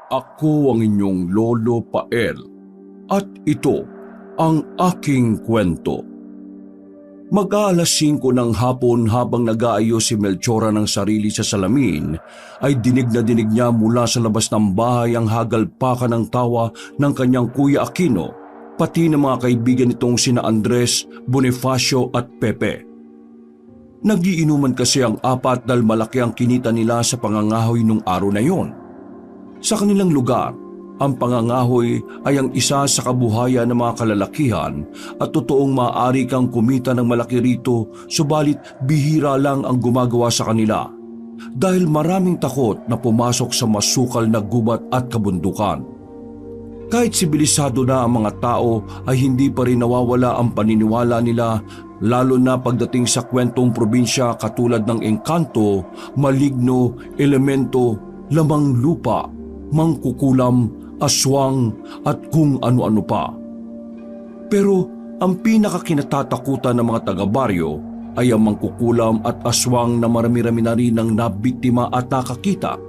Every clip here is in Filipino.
Ako ang inyong Lolo Pael at ito ang aking kwento. Mag-aalas 5 ng hapon habang nag-aayos si Melchora ng sarili sa salamin ay dinig na dinig niya mula sa labas ng bahay ang hagalpakan ng tawa ng kanyang Kuya Aquino pati ng mga kaibigan nitong sina Andres, Bonifacio at Pepe. Nagiinuman kasi ang apat dahil malaki ang kinita nila sa pangangahoy nung araw na yon. Sa kanilang lugar, ang pangangahoy ay ang isa sa kabuhayan ng mga kalalakihan at totoong maaari kang kumita ng malaki rito subalit bihira lang ang gumagawa sa kanila dahil maraming takot na pumasok sa masukal na gubat at kabundukan. Kahit sibilisado na ang mga tao ay hindi pa rin nawawala ang paniniwala nila lalo na pagdating sa kwentong probinsya katulad ng engkanto, maligno, elemento, lamang lupa, mangkukulam, aswang at kung ano-ano pa. Pero ang pinakakinatatakutan ng mga taga-baryo ay ang mangkukulam at aswang na marami-rami na rin ang nabiktima at nakakita.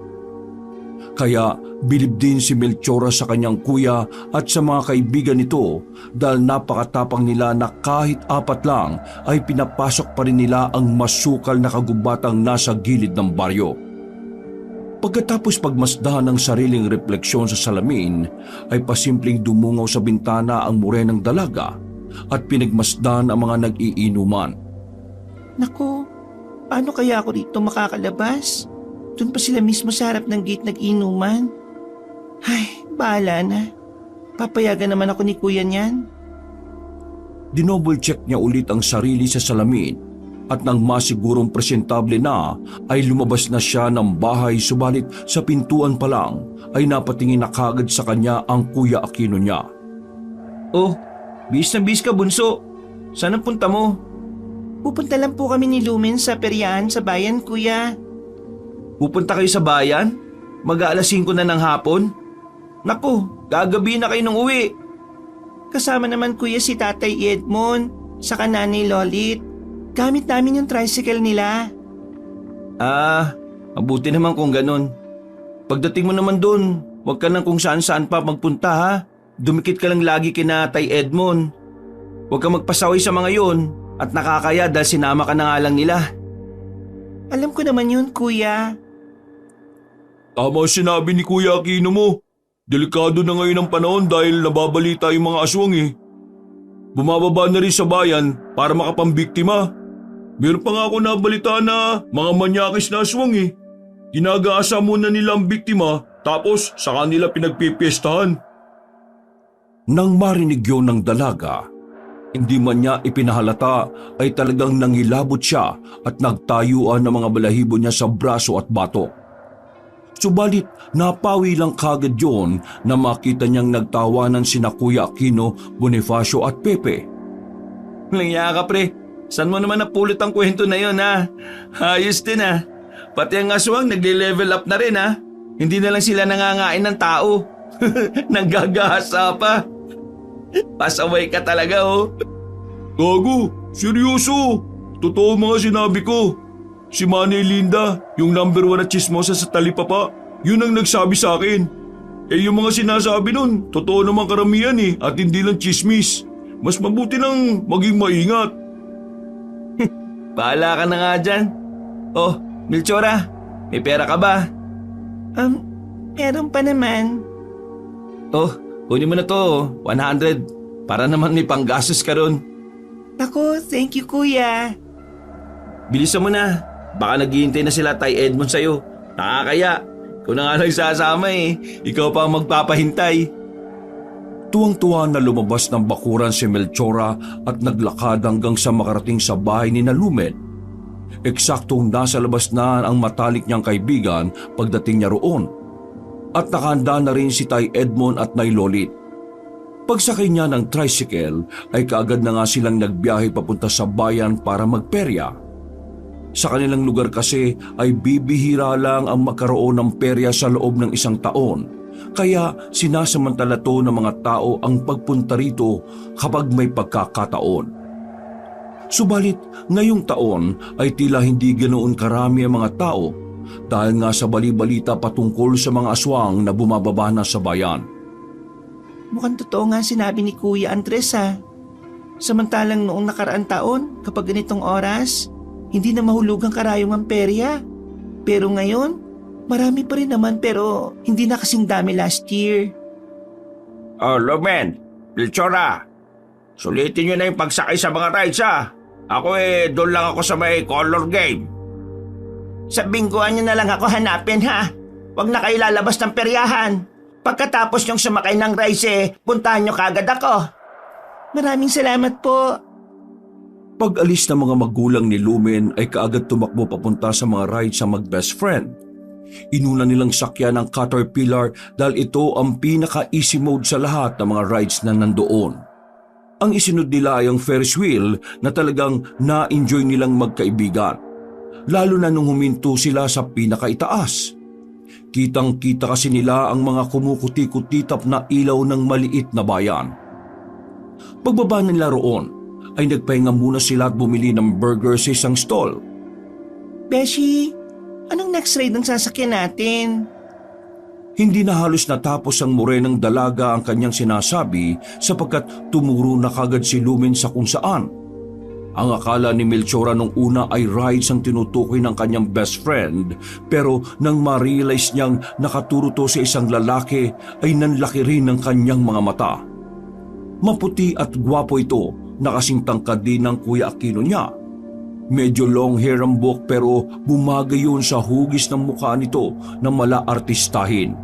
Kaya bilib din si Melchora sa kanyang kuya at sa mga kaibigan nito dahil napakatapang nila na kahit apat lang ay pinapasok pa rin nila ang masukal na kagubatang nasa gilid ng baryo. Pagkatapos pagmasdahan ng sariling refleksyon sa salamin, ay pasimpleng dumungaw sa bintana ang morenang dalaga at pinagmasdan ang mga nag-iinuman. Naku, paano kaya ako dito makakalabas? Doon pa sila mismo sa harap ng gate nag-inuman. Ay, bahala na. Papayagan naman ako ni kuya niyan. Dinouble check niya ulit ang sarili sa salamin at nang masigurong presentable na ay lumabas na siya ng bahay subalit sa pintuan pa lang ay napatingin na kagad sa kanya ang Kuya Aquino niya. Oh, bis na bis ka bunso. Saan ang punta mo? Pupunta lang po kami ni Lumen sa peryahan sa bayan, kuya. Pupunta kayo sa bayan? Mag-aalas 5 na ng hapon? Naku, gagabi na kayo nung uwi. Kasama naman kuya si Tatay Edmond, saka Nanay Lolit. Gamit namin yung tricycle nila. Ah, mabuti naman kung ganun. Pagdating mo naman doon, huwag ka nang kung saan-saan pa magpunta ha. Dumikit ka lang lagi kina Tay Edmond. Huwag ka magpasaway sa mga yon at nakakaya dahil sinama ka na nga lang nila. Alam ko naman yun, kuya. Tama sinabi ni Kuya Aquino mo. Delikado na ngayon ang panahon dahil nababalita yung mga aswang eh. Bumababa na rin sa bayan para makapambiktima. Meron pa nga ako nabalita na mga manyakis na aswang eh. Ginagaasa muna nila ang biktima tapos saka nila pinagpipiestahan. Nang marinig yun ng dalaga, hindi man niya ipinahalata ay talagang nangilabot siya at nagtayuan ng mga balahibo niya sa braso at batok. Subalit napawi lang kagad yun na makita niyang nagtawanan sina Kuya Aquino, Bonifacio at Pepe. Langya ka pre, saan mo naman napulot ang kwento na yun ha? Ayos din ha. Pati ang aswang nagle-level up na rin ha. Hindi na lang sila nangangain ng tao. Nanggagahasa pa. Pasaway ka talaga oh. Gago, seryoso. Totoo mga sinabi ko. Si Manay Linda, yung number 1 na chismosa sa talipapa, yun ang nagsabi sa akin. Eh yung mga sinasabi nun, totoo naman karamihan eh at hindi lang chismis. Mas mabuti nang maging maingat. Bahala ka na nga dyan. Oh, Melchora, may pera ka ba? Meron pa naman. Oh, kunin mo na to, 100. Para naman may panggastos ka ron. Ako, thank you kuya. Bilisan mo na. Baka naghihintay na sila Tay Edmond sa'yo. Nakakaya. Ikaw na nga nagsasama eh. Ikaw pa ang magpapahintay. Tuwang-tuwa na lumabas ng bakuran si Melchora at naglakad hanggang sa makarating sa bahay ni Lumen. Eksaktong nasa labas na ang matalik niyang kaibigan pagdating niya roon. At nakahanda na rin si Tay Edmond at Nay Lolit. Pagsakay niya ng tricycle ay kaagad na nga silang nagbiyahe papunta sa bayan para magperya. Sa kanilang lugar kasi ay bibihira lang ang magkaroon ng perya sa loob ng isang taon. Kaya sinasamantala to ng mga tao ang pagpunta rito kapag may pagkakataon. Subalit ngayong taon ay tila hindi ganoon karami ang mga tao dahil nga sa bali-balita patungkol sa mga aswang na bumababa na sa bayan. Mukhang totoo nga sinabi ni Kuya Andres ha. Samantalang noong nakaraang taon, kapag ganitong oras, hindi na mahulugang karayong ang perya. Pero ngayon, marami pa rin naman pero hindi na kasing dami last year. Oh, Lumen, Melchora, sulitin nyo na yung pagsakay sa mga rides ha. Ako doon lang ako sa may color game. Sa bingguan nyo na lang ako hanapin ha. Huwag na kayo lalabas ng peryahan. Pagkatapos nyong sumakay ng rides puntahan nyo kagad ako. Maraming salamat po. Pag-alis ng mga magulang ni Lumen ay kaagad tumakbo papunta sa mga rides sa mag-best friend. Inuna nilang sakyan ang Caterpillar dahil ito ang pinaka-easy mode sa lahat ng mga rides na nandoon. Ang isunod nila ay ang Ferris wheel na talagang na-enjoy nilang magkaibigan. Lalo na nung huminto sila sa pinakaitaas. Kitang-kita kasi nila ang mga kumukuti-kutitap na ilaw ng maliit na bayan. Pagbaba nila roon, ay nagpahinga muna sila at bumili ng burger sa isang stall. Beshi, anong next ride ang sasakyan natin? Hindi na halos natapos ang morenang dalaga ang kanyang sinasabi sapagkat tumuro na kagad si Lumen sa kung saan. Ang akala ni Melchora nung una ay rides ang tinutukoy ng kanyang best friend, pero nang ma-realize niyang nakaturo to sa isang lalaki ay nanlaki rin ang kanyang mga mata. Maputi at gwapo ito na kasing tangkad din ng Kuya Aquino niya. Medyo long hair ang buhok pero bumagay yun sa hugis ng mukha nito na mala-artistahin.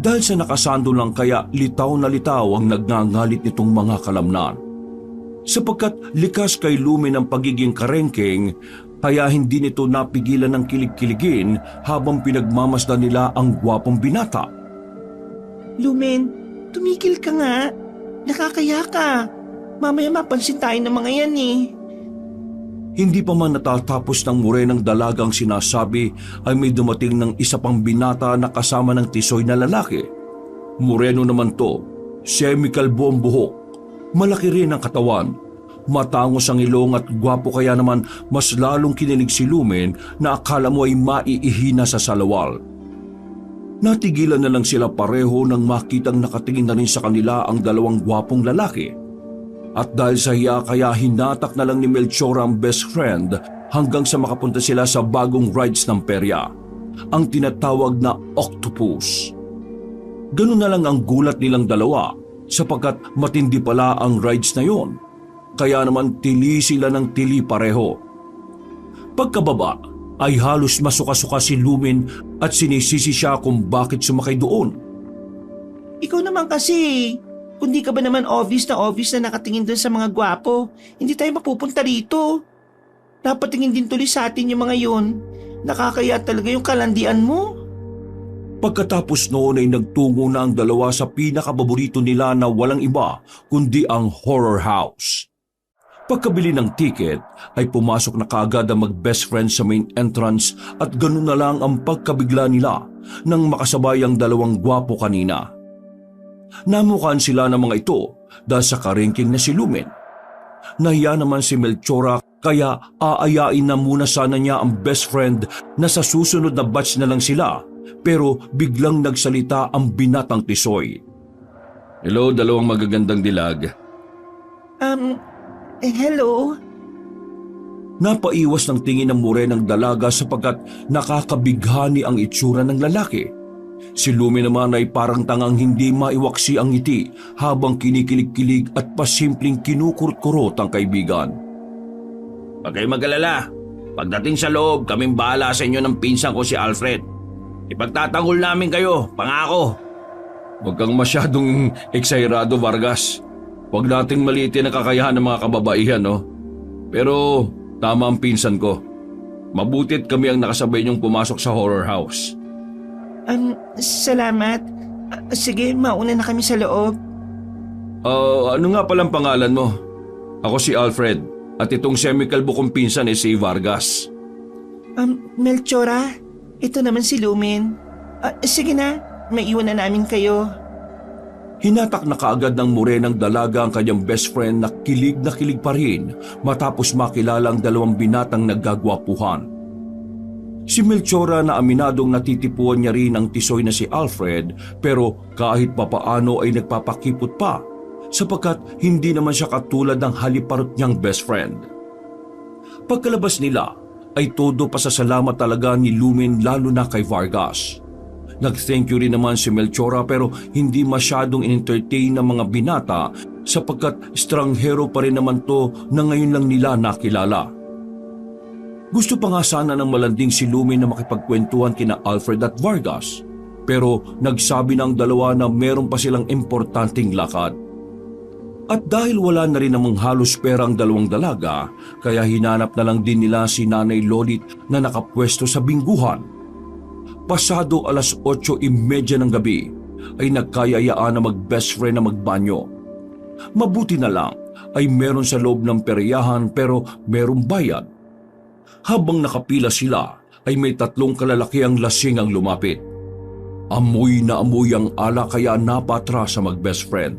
Dahil sa nakasando lang kaya litaw na litaw ang nagngangalit nitong mga kalamnan. Sapagkat likas kay Lumen ang pagiging karengking, kaya hindi nito napigilan ng kilig-kiligin habang pinagmamasdan nila ang gwapong binata. Lumen, tumigil ka nga. Nakakaya ka. Mamaya mapansin tayo ng mga yan Hindi pa man natatapos ng morenang dalagang sinasabi ay may dumating ng isa pang binata na kasama ng tisoy na lalaki. Moreno naman to, semi-kalbo ang buhok. Malaki rin ang katawan, matangos ang ilong at gwapo kaya naman mas lalong kinilig si Lumen na akala mo ay maiihina sa salawal. Natigilan na lang sila pareho nang makitang nakatingin na rin sa kanila ang dalawang gwapong lalaki. At dahil sa hiya kaya hinatak na lang ni Melchora ang best friend hanggang sa makapunta sila sa bagong rides ng perya, ang tinatawag na octopus. Ganun na lang ang gulat nilang dalawa sapagkat matindi pala ang rides na yon. Kaya naman tili sila ng tili pareho. Pagkababa ay halos masuka-suka si Lumen at sinisisi siya kung bakit sumakay doon. Ikaw naman kasi, kung di ka ba naman obvious na nakatingin doon sa mga gwapo, hindi tayo mapupunta rito. Napatingin din tuloy sa atin yung mga yun. Nakakaya talaga yung kalandian mo. Pagkatapos noon ay nagtungo na ang dalawa sa pinakababorito nila na walang iba kundi ang horror house. Pagkabili ng ticket ay pumasok na kaagad ang mag-best friends sa main entrance at ganun na lang ang pagkabigla nila nang makasabay ang dalawang gwapo kanina. Namukhaan sila ng mga ito dahil sa karengking na si Lumen. Nahiya naman si Melchora kaya aayain na muna sana niya ang best friend na sa susunod na batch na lang sila. Pero biglang nagsalita ang binatang tisoy. Hello, dalawang magagandang dilag. Hello? Napaiwas ng tingin ng morenang dalaga sapagkat nakakabighani ang itsura ng lalaki. Si Lumen naman ay parang tangang hindi maiwaksi ang ngiti habang kinikilig-kilig at pasimpleng kinukurot-kurot ang kaibigan. Huwag kayong mag-alala. Pagdating sa loob, kaming bahala sa inyo ng pinsan ko si Alfred. Ipagtatanggol namin kayo, pangako. Huwag kang masyadong eksayerado, Vargas. Huwag nating maliitin ang kakayahan ng mga kababaihan, no? Pero tama ang pinsan ko. Mabutit kami ang nakasabay niyong pumasok sa horror house. Salamat. Sige, mauna na kami sa loob. Ano nga palang pangalan mo? Ako si Alfred at itong semi-kalbo kong pinsan si Vargas. Melchora, ito naman si Lumen. Sige na, maiwan na namin kayo. Hinatak na kaagad ng morenang dalaga ang kanyang best friend na kilig pa rin matapos makilala ang dalawang binatang naggagwapuhan. Si Melchora na aminadong natitipuan niya rin ang tisoy na si Alfred pero kahit papaano ay nagpapakipot pa sapagkat hindi naman siya katulad ng haliparot niyang best friend. Pagkalabas nila ay todo pasasalamat talaga ni Lumen lalo na kay Vargas. Nag-thank you rin naman si Melchora pero hindi masyadong in-entertain ng mga binata sapagkat estranghero pa rin naman to na ngayon lang nila nakilala. Gusto pa nga sana ng malanding si Lumen na makipagkwentuhan kina Alfred at Vargas pero nagsabi ng dalawa na meron pa silang importanteng lakad. At dahil wala na rin namang halos pera ang dalawang dalaga kaya hinanap na lang din nila si Nanay Lolit na nakapwesto sa bingguhan. Pasado alas 8:30 ng gabi ay nagkayayaan na mag-best friend na magbanyo. Mabuti na lang ay meron sa loob ng peryahan pero merong bayad. Habang nakapila sila ay may 3 kalalakiang lasing ang lumapit. Amoy na amoy ang ala kaya napatra sa mag-best friend.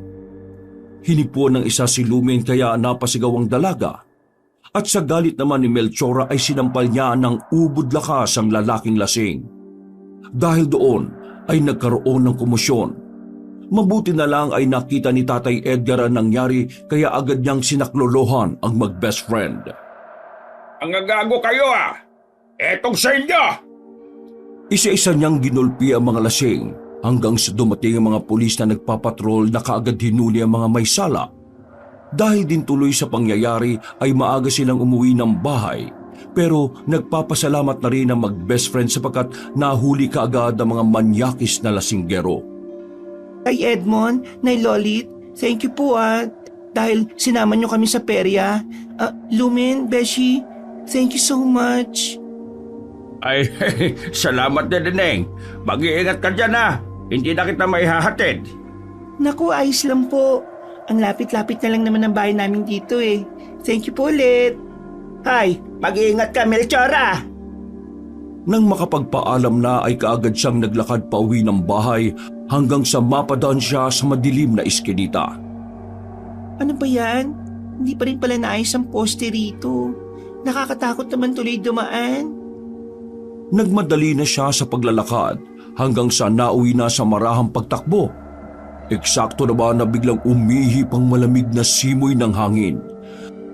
Hinipuan ng isa si Lumen kaya napasigaw ang dalaga. At sa galit naman ni Melchora ay sinampal niya ng ubod lakas ang lalaking lasing. Dahil doon ay nagkaroon ng komosyon. Mabuti na lang ay nakita ni Tatay Edgar ang nangyari kaya agad niyang sinaklolohan ang mag-best friend. Ang agago kayo Etong sa inyo! Isa-isa niyang ginulpi ang mga lasing hanggang sa dumating ang mga pulis na nagpapatrol na kaagad hinuli ang mga may sala. Dahil din tuloy sa pangyayari ay maaga silang umuwi ng bahay pero nagpapasalamat na rin ang mag-best friend sapagkat nahuli kaagad ang mga manyakis na lasinggero. Tay Edmond, Nay Lolit, thank you po dahil sinama niyo kami sa perya. Lumen, Beshi, thank you so much. Ay, salamat din, Neng. Mag-iingat ka dyan Hindi na kita maihahatid. Naku, ayos lang po. Ang lapit-lapit na lang naman ang bahay namin dito Thank you po ulit. Hay, mag-iingat ka, Melchora. Nang makapagpaalam na ay kaagad siyang naglakad pa uwi ng bahay hanggang sa mapadaan siya sa madilim na iskinita. Ano ba yan? Hindi pa rin pala naayos ang poste rito. Nakakatakot naman tuloy dumaan. Nagmadali na siya sa paglalakad hanggang sa nauwi na sa marahang pagtakbo. Eksakto na ba na biglang umihip ang malamig na simoy ng hangin.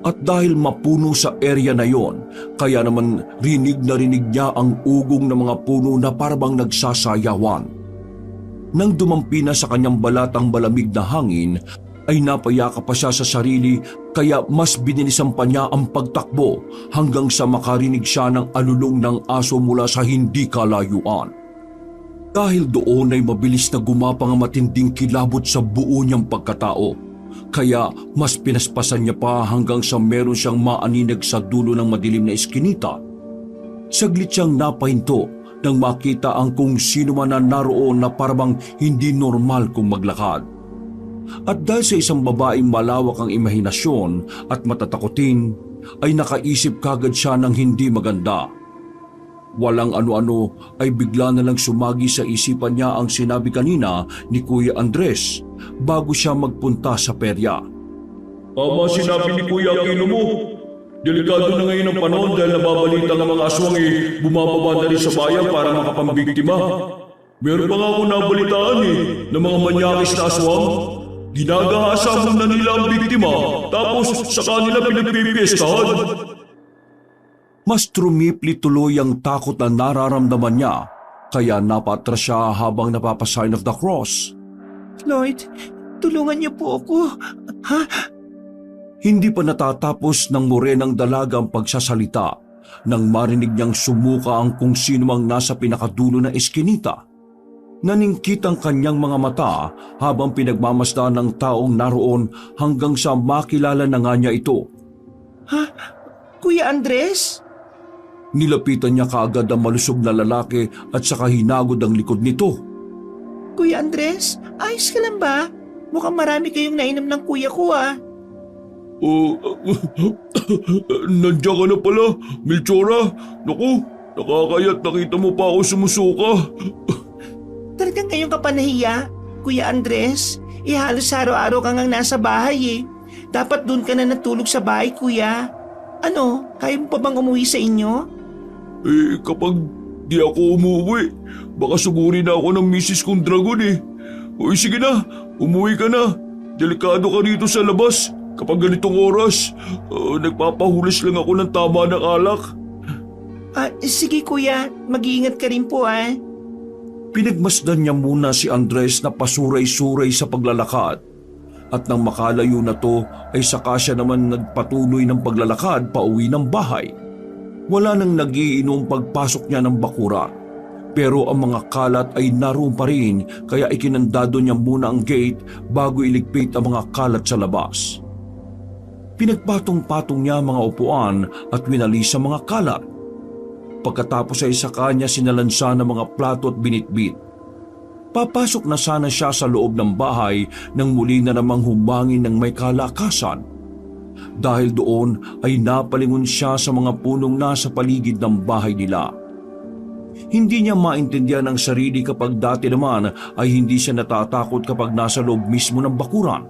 At dahil mapuno sa area na yon, kaya naman rinig na rinig niya ang ugong ng mga puno na parabang nagsasayawan. Nang dumampi na sa kanyang balat ang malamig na hangin, ay napayaka pa siya sa sarili kaya mas binilisan pa niya ang pagtakbo hanggang sa makarinig siya ng alulong ng aso mula sa hindi kalayuan. Dahil doon ay mabilis na gumapang ang matinding kilabot sa buo niyang pagkatao. Kaya mas pinaspasan niya pa hanggang sa meron siyang maaninag sa dulo ng madilim na iskinita. Saglit siyang napahinto nang makita ang kung sino man na naroon na parang hindi normal kung maglakad. At dahil sa isang babaeng malawak ang imahinasyon at matatakotin, ay nakaisip kagad siya ng hindi maganda. Walang ano-ano ay bigla na lang sumagi sa isipan niya ang sinabi kanina ni Kuya Andres bago siya magpunta sa perya. Tama sinabi ni Kuya Aquino mo. Delikado na ngayon ang panahon dahil nababalita ng mga aswang bumababa na rin sa bayan para makapambiktima. Meron pa nga ako nabalitaan ng mga manyakis na aswang. Ginagahasa muna nila ang biktima tapos sa kanila pinagpipiestahan. Mas trumipli tuloy ang takot na nararamdaman niya kaya napatras siya habang napapasign of the cross. Lloyd, tulungan niyo po ako. Hindi pa natatapos ng morenang dalaga ang pagsasalita nang marinig niyang sumuka ang kung sino mang nasa pinakadulo ng eskinita. Naningkit ang kanyang mga mata habang pinagmamasdan ng taong naroon hanggang sa makilala na nga niya ito. Kuya Andres? Nilapitan niya kaagad ang malusog na lalaki at saka hinagod ang likod nito. Kuya Andres, ayos ka lang ba? Mukhang marami kayong nainom ng kuya ko Nandiyan ka na pala, Melchora. Naku, nakakayat nakita mo pa ako sumusuka. Talagang ngayon ka pa nahiya, Kuya Andres? Halos araw-araw kang ang nasa bahay Dapat doon ka na natulog sa bahay, Kuya. Ano, kaya mo pa bang umuwi sa inyo? Kapag Di ako umuwi. Baka sugurin na ako ng misis kong dragon eh. Uy, sige na, umuwi ka na. Delikado ka rito sa labas. Kapag ganitong oras, nagpapahulas lang ako ng tama ng alak. Sige kuya, mag-iingat ka rin po Pinagmasdan niya muna si Andres na pasuray-suray sa paglalakad. At nang makalayo na to ay saka siya naman nagpatuloy ng paglalakad pauwi ng bahay. Wala nang nagiinom pagpasok niya ng bakuran. Pero ang mga kalat ay naroon pa rin kaya ikinandado niya muna ang gate bago iligpit ang mga kalat sa labas. Pinagpatong-patong niya ang mga upuan at winalis ang mga kalat. Pagkatapos ay sa kanya sinalansa ng mga plato at binitbit. Papasok na sana siya sa loob ng bahay nang muli na namang humangin ng may kalakasan. Dahil doon ay napalingon siya sa mga punong nasa paligid ng bahay nila. Hindi niya maintindihan ang sarili kapag dati naman ay hindi siya natatakot kapag nasa loob mismo ng bakuran.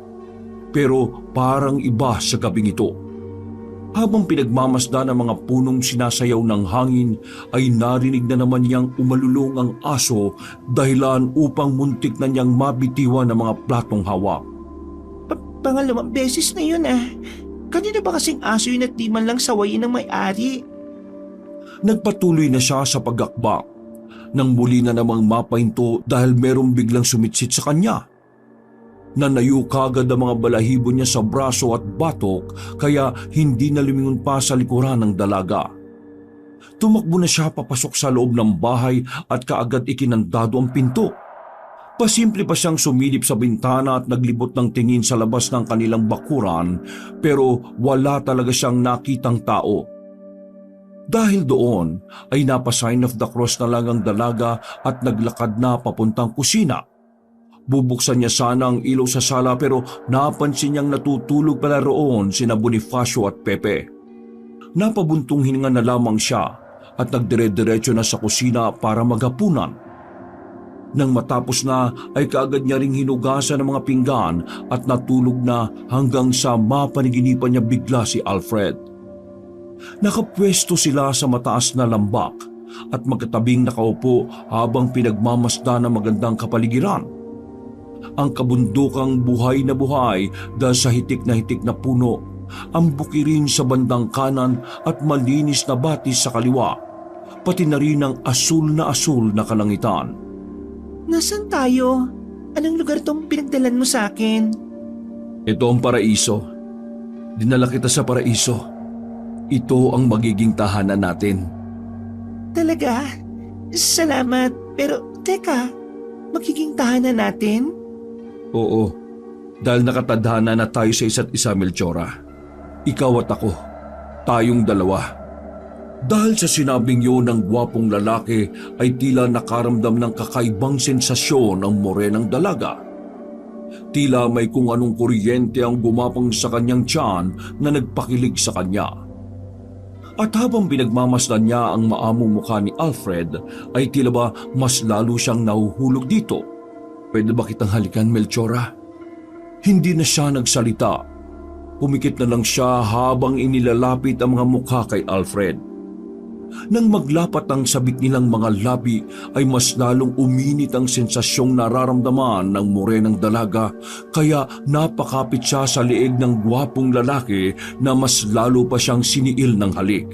Pero parang iba sa gabing ito. Habang pinagmamasdan ang mga punong sinasayaw ng hangin ay narinig na naman niyang umalulong ang aso dahilan upang muntik na niyang mabitiwan ang mga platong hawak. Pangalawang beses na yun Kanina ba kasing aso yun at di man lang sawayin ng may-ari? Nagpatuloy na siya sa pag-akbak nang muli na namang mapahinto dahil merong biglang sumitsit sa kanya. Nanayo kagad ang mga balahibo niya sa braso at batok kaya hindi na lumingon pa sa likuran ng dalaga. Tumakbo na siya papasok sa loob ng bahay at kaagad ikinandado ang pinto. Pasimple pa siyang sumilip sa bintana at naglibot ng tingin sa labas ng kanilang bakuran pero wala talaga siyang nakitang tao. Dahil doon ay napa-sign of the cross na lang ang dalaga at naglakad na papuntang kusina. Bubuksan niya sana ang ilaw sa sala pero napansin niyang natutulog pala roon sina Bonifacio at Pepe. Napabuntong hininga na lamang siya at nagdire-diretso na sa kusina para maghapunan. Nang matapos na ay kaagad niya ring hinugasan ng mga pinggan at natulog na hanggang sa mapaniginipan niya bigla si Alfred. Nakapwesto sila sa mataas na lambak at magkatabing nakaupo habang pinagmamasdan ng magandang kapaligiran. Ang kabundukang buhay na buhay dahil sa hitik na puno, ang bukirin sa bandang kanan at malinis na batis sa kaliwa, pati na rin ang asul na kalangitan. Nasaan tayo? Anong lugar tong pinagdalan mo sa akin? Ito ang paraiso. Dinala kita sa paraiso. Ito ang magiging tahanan natin. Talaga? Salamat. Pero teka, magiging tahanan natin? Oo, dahil nakatadhana na tayo sa isa't isa, Melchora. Ikaw at ako, tayong dalawa. Dahil sa sinabing yun ng gwapong lalaki ay tila nakaramdam ng kakaibang sensasyon ang morenang dalaga. Tila may kung anong kuryente ang gumapang sa kanyang tiyan na nagpakilig sa kanya. At habang pinagmamasdan niya ang maamong mukha ni Alfred ay tila ba mas lalo siyang nahuhulog dito. Pwede ba kitang halikan, Melchora? Hindi na siya nagsalita. Pumikit na lang siya habang inilalapit ang mga mukha kay Alfred. Nang maglapat ang sabik nilang mga labi ay mas lalong uminit ang sensasyong nararamdaman ng morenang dalaga kaya napakapit siya sa leeg ng gwapong lalaki na mas lalo pa siyang siniil ng halik.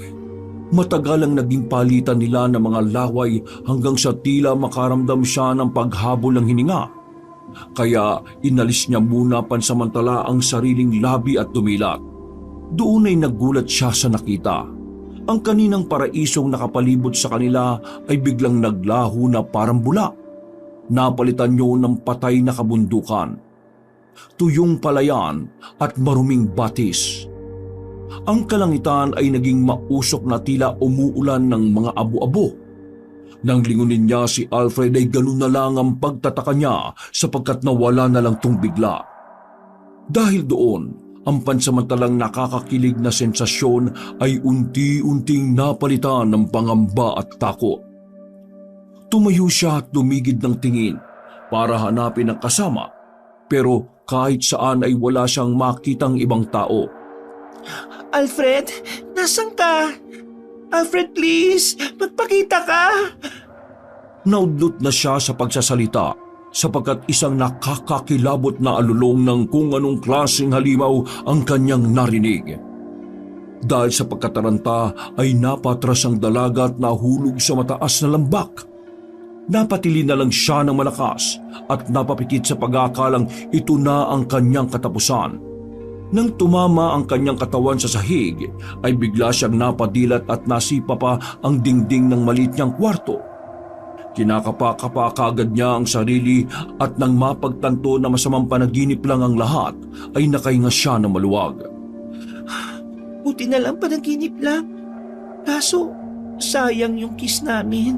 Matagal ang naging palitan nila ng mga laway hanggang sa tila makaramdam siya ng paghabol ng hininga. Kaya inalis niya muna pansamantala ang sariling labi at dumilat. Doon ay nagulat siya sa nakita. Ang kaninang paraisong nakapalibot sa kanila ay biglang naglaho na parang bula. Napalitan niyo ng patay na kabundukan, tuyong palayan at maruming batis. Ang kalangitan ay naging mausok na tila umuulan ng mga abo-abo. Nang lingunin niya si Alfred ay ganun na lang ang pagtataka niya sapagkat nawala na lang tung bigla. Dahil doon, ang pansamantalang nakakakilig na sensasyon ay unti-unting napalitan ng pangamba at takot. Tumayo siya at tumigid ng tingin para hanapin ang kasama, pero kahit saan ay wala siyang makitang ibang tao. Alfred, nasan ka? Alfred, please! Magpakita ka! Naudlot na siya sa pagsasalita sapagkat isang nakakakilabot na alulong ng kung anong klaseng halimaw ang kanyang narinig. Dahil sa pagkataranta ay napatras ang dalaga at nahulog sa mataas na lambak. Napatili na lang siya ng malakas at napapikit sa pag-aakalang ito na ang kanyang katapusan. Nang tumama ang kanyang katawan sa sahig, ay bigla siyang napadilat at nasipa pa ang dingding ng maliit niyang kwarto. Kinakapa-kapa kaagad niya ang sarili at nang mapagtanto na masamang panaginip lang ang lahat, ay nakahinga siya ng maluwag. Buti na lang panaginip lang. Kaso, sayang yung kiss namin.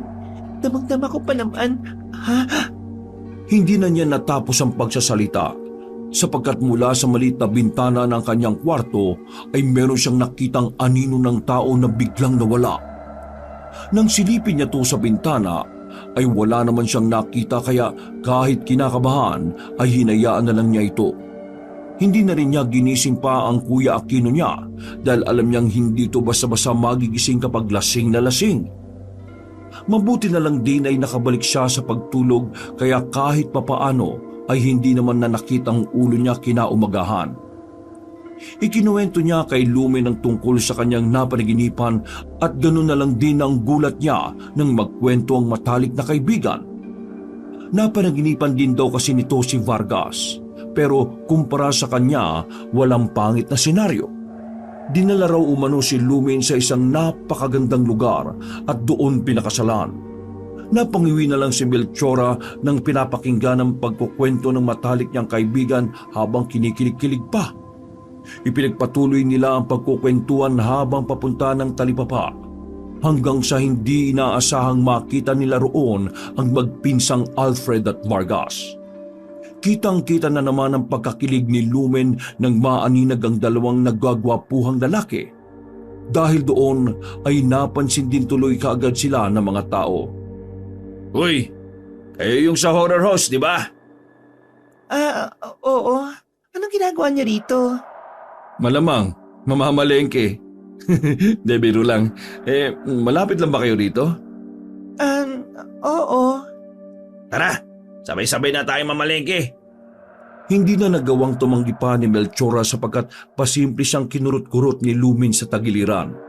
Damang-dama ko pa naman. Hindi na niya natapos ang pagsasalita sapagkat mula sa maliit na bintana ng kanyang kwarto ay meron siyang nakitang anino ng tao na biglang nawala. Nang silipin niya to sa bintana ay wala naman siyang nakita kaya kahit kinakabahan ay hinayaan na lang niya ito. Hindi na rin niya ginising pa ang Kuya Aquino niya dahil alam niyang hindi ito basta-basta magigising kapag lasing na lasing. Mabuti na lang din ay nakabalik siya sa pagtulog kaya kahit papaano ay hindi naman na nakita ang ulo niya kinaumagahan. Ikinuwento niya kay Lumen ang tungkol sa kanyang napanaginipan at ganoon na lang din ang gulat niya nang magkwento ang matalik na kaibigan. Napanaginipan din daw kasi nito si Vargas pero kumpara sa kanya walang pangit na senaryo. Dinala raw umano si Lumen sa isang napakagandang lugar at doon pinakasalan. Napangiwi na lang si Melchora nang pinapakinggan ang pagkukwento ng matalik niyang kaibigan habang kinikilig-kilig pa. Ipinagpatuloy nila ang pagkukwentuhan habang papunta ng talipapa hanggang sa hindi inaasahang makita nila roon ang magpinsang Alfred at Vargas. Kitang-kita na naman ang pagkakilig ni Lumen nang maaninag ang dalawang nagwagwapuhang lalaki. Dahil doon ay napansin din tuloy kaagad sila ng mga tao. Uy, kayo yung sa horror host, di ba? Oo. Anong ginagawa niya rito? Malamang, mamamalengke. De, biro lang. Malapit lang ba kayo rito? Oo. Tara, sabay-sabay na tayo mamalengke. Hindi na nagawang tumanggi pa ni Melchora sapagkat pasimple siyang kinurot-kurot ni Lumen sa tagiliran.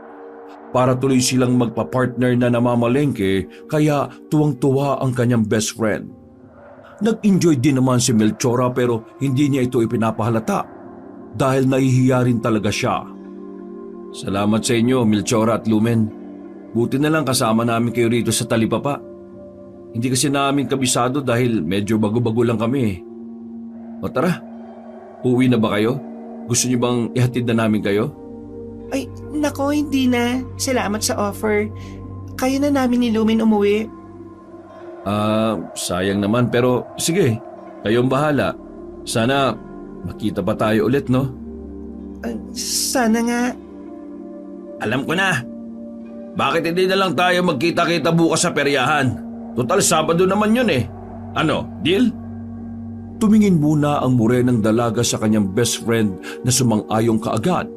Para tuloy silang magpa-partner na namamalengke kaya tuwang-tuwa ang kanyang best friend. Nag-enjoy din naman si Melchora pero hindi niya ito ipinapahalata dahil nahihiya rin talaga siya. Salamat sa inyo, Melchora at Lumen. Buti na lang kasama namin kayo rito sa talipapa. Hindi kasi namin kabisado dahil medyo bago-bago lang kami. O tara, uwi na ba kayo? Gusto niyo bang ihatid na namin kayo? Ay, nako, hindi na. Salamat sa offer. Kaya na namin ni Lumen umuwi. Sayang naman pero sige, kayong bahala. Sana makita pa tayo ulit, no? Sana nga. Alam ko na. Bakit hindi na lang tayo magkita-kita bukas sa peryahan? Total Sabado naman yun eh. Ano, deal? Tumingin muna ang morenang dalaga sa kanyang best friend na sumang-ayong kaagad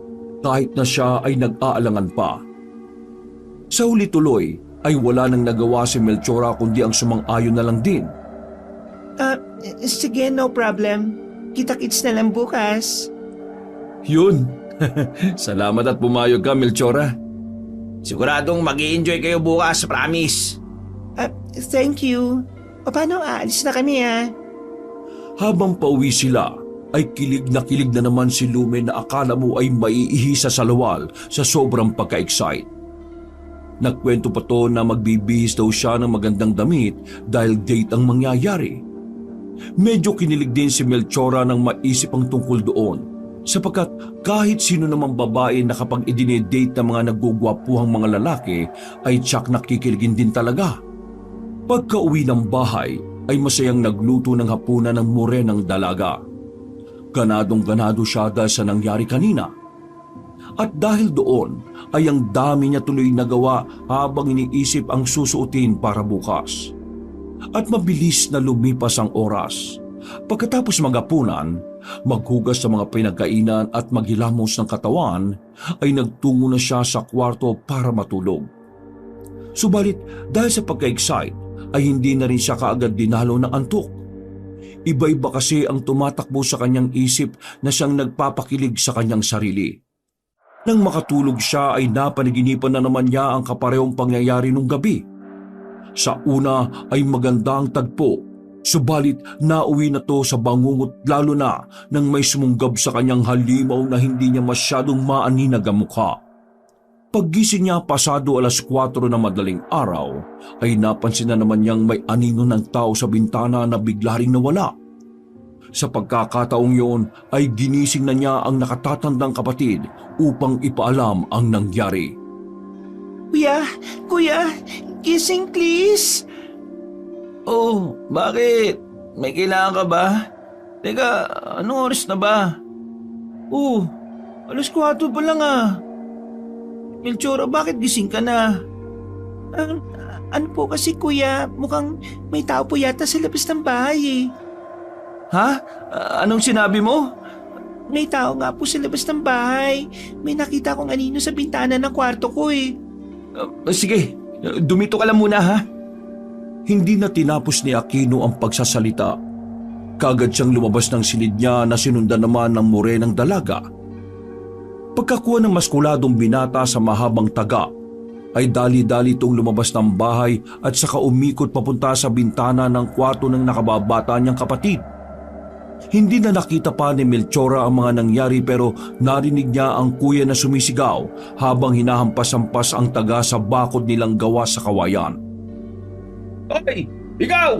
kahit na siya ay nag-aalangan pa. Sa huli tuloy ay wala nang nagawa si Melchora kundi ang sumang-ayon na lang din. Sige, no problem. Kita-kits na lang bukas. Yun. Salamat at pumayag ka, Melchora. Siguradong mag-i-enjoy kayo bukas, promise. Thank you. O paano, aalis na kami Habang pauwi sila, ay kilig na naman si Lumen na akala mo ay maiihi sa salawal sa sobrang pagka-excite. Nagkwento pa to na magbibihis daw siya ng magandang damit dahil date ang mangyayari. Medyo kinilig din si Melchora nang maisip ang tungkol doon sapagkat kahit sino namang babae na kapag idinedate ng mga nagugwapuhang mga lalaki ay tsak nakikiligin din talaga. Pagka-uwi ng bahay ay masayang nagluto ng hapunan ng morenang dalaga. Ganadong-ganado siya dahil sa nangyari kanina. At dahil doon ay ang dami niya tuloy nagawa habang iniisip ang susuotin para bukas. At mabilis na lumipas ang oras. Pagkatapos magapunan, maghugas sa mga pinagkainan at maghilamos ng katawan, ay nagtungo na siya sa kwarto para matulog. Subalit dahil sa pagka-excite ay hindi na rin siya kaagad dinalo ng antok. Iba-iba kasi ang tumatakbo sa kanyang isip na siyang nagpapakilig sa kanyang sarili. Nang makatulog siya ay napanaginipan na naman niya ang kaparehong pangyayari nung gabi. Sa una ay maganda ang tagpo, subalit nauwi na to sa bangungot lalo na nang may sumunggab sa kanyang halimaw na hindi niya masyadong maaninag ang mukha. Paggising niya pasado 4:00 na madaling araw, ay napansin na naman niyang may anino ng tao sa bintana na bigla ring nawala. Sa pagkakataong yun ay ginising na niya ang nakatatandang kapatid upang ipaalam ang nangyari. Kuya, gising please. Oh, bakit? May kailangan ka ba? Teka, anong oras na ba? 4:00 pa lang ah. Melchora, bakit gising ka na? Ano po kasi kuya, mukhang may tao po yata sa labas ng bahay eh. Ha? Anong sinabi mo? May tao nga po sa labas ng bahay. May nakita kong anino sa bintana ng kwarto ko eh. Sige, dumito ka lang muna ha. Hindi na tinapos ni Aquino ang pagsasalita. Kaagad siyang lumabas ng silid niya na sinundan naman ng morenang dalaga. Pagkakuha ng maskuladong binata sa mahabang taga, ay dali-dali itong lumabas ng bahay at saka umikot papunta sa bintana ng kwarto ng nakababata niyang kapatid. Hindi na nakita pa ni Melchora ang mga nangyari pero narinig niya ang kuya na sumisigaw habang hinahampas-hampas ang taga sa bakod nilang gawa sa kawayan. Hoy! Ikaw!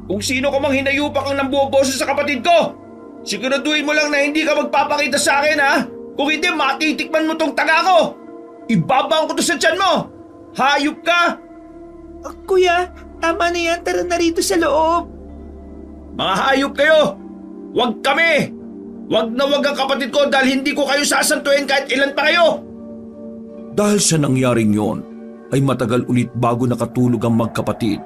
Kung sino ka mang hinayupak ang nambuboso sa kapatid ko! Siguraduhin mo lang na hindi ka magpapakita sa akin ha! Kung hindi, matitikman mo tong taga ko! Ibabaon ko to sa tiyan mo! Hayop ka! Kuya, tama na yan. Tara na rito sa loob. Mga hayop kayo! Huwag kami! Huwag na huwag ang kapatid ko dahil hindi ko kayo sasantuin kahit ilan pa kayo! Dahil sa nangyaring yon, ay matagal ulit bago nakatulog ang magkapatid.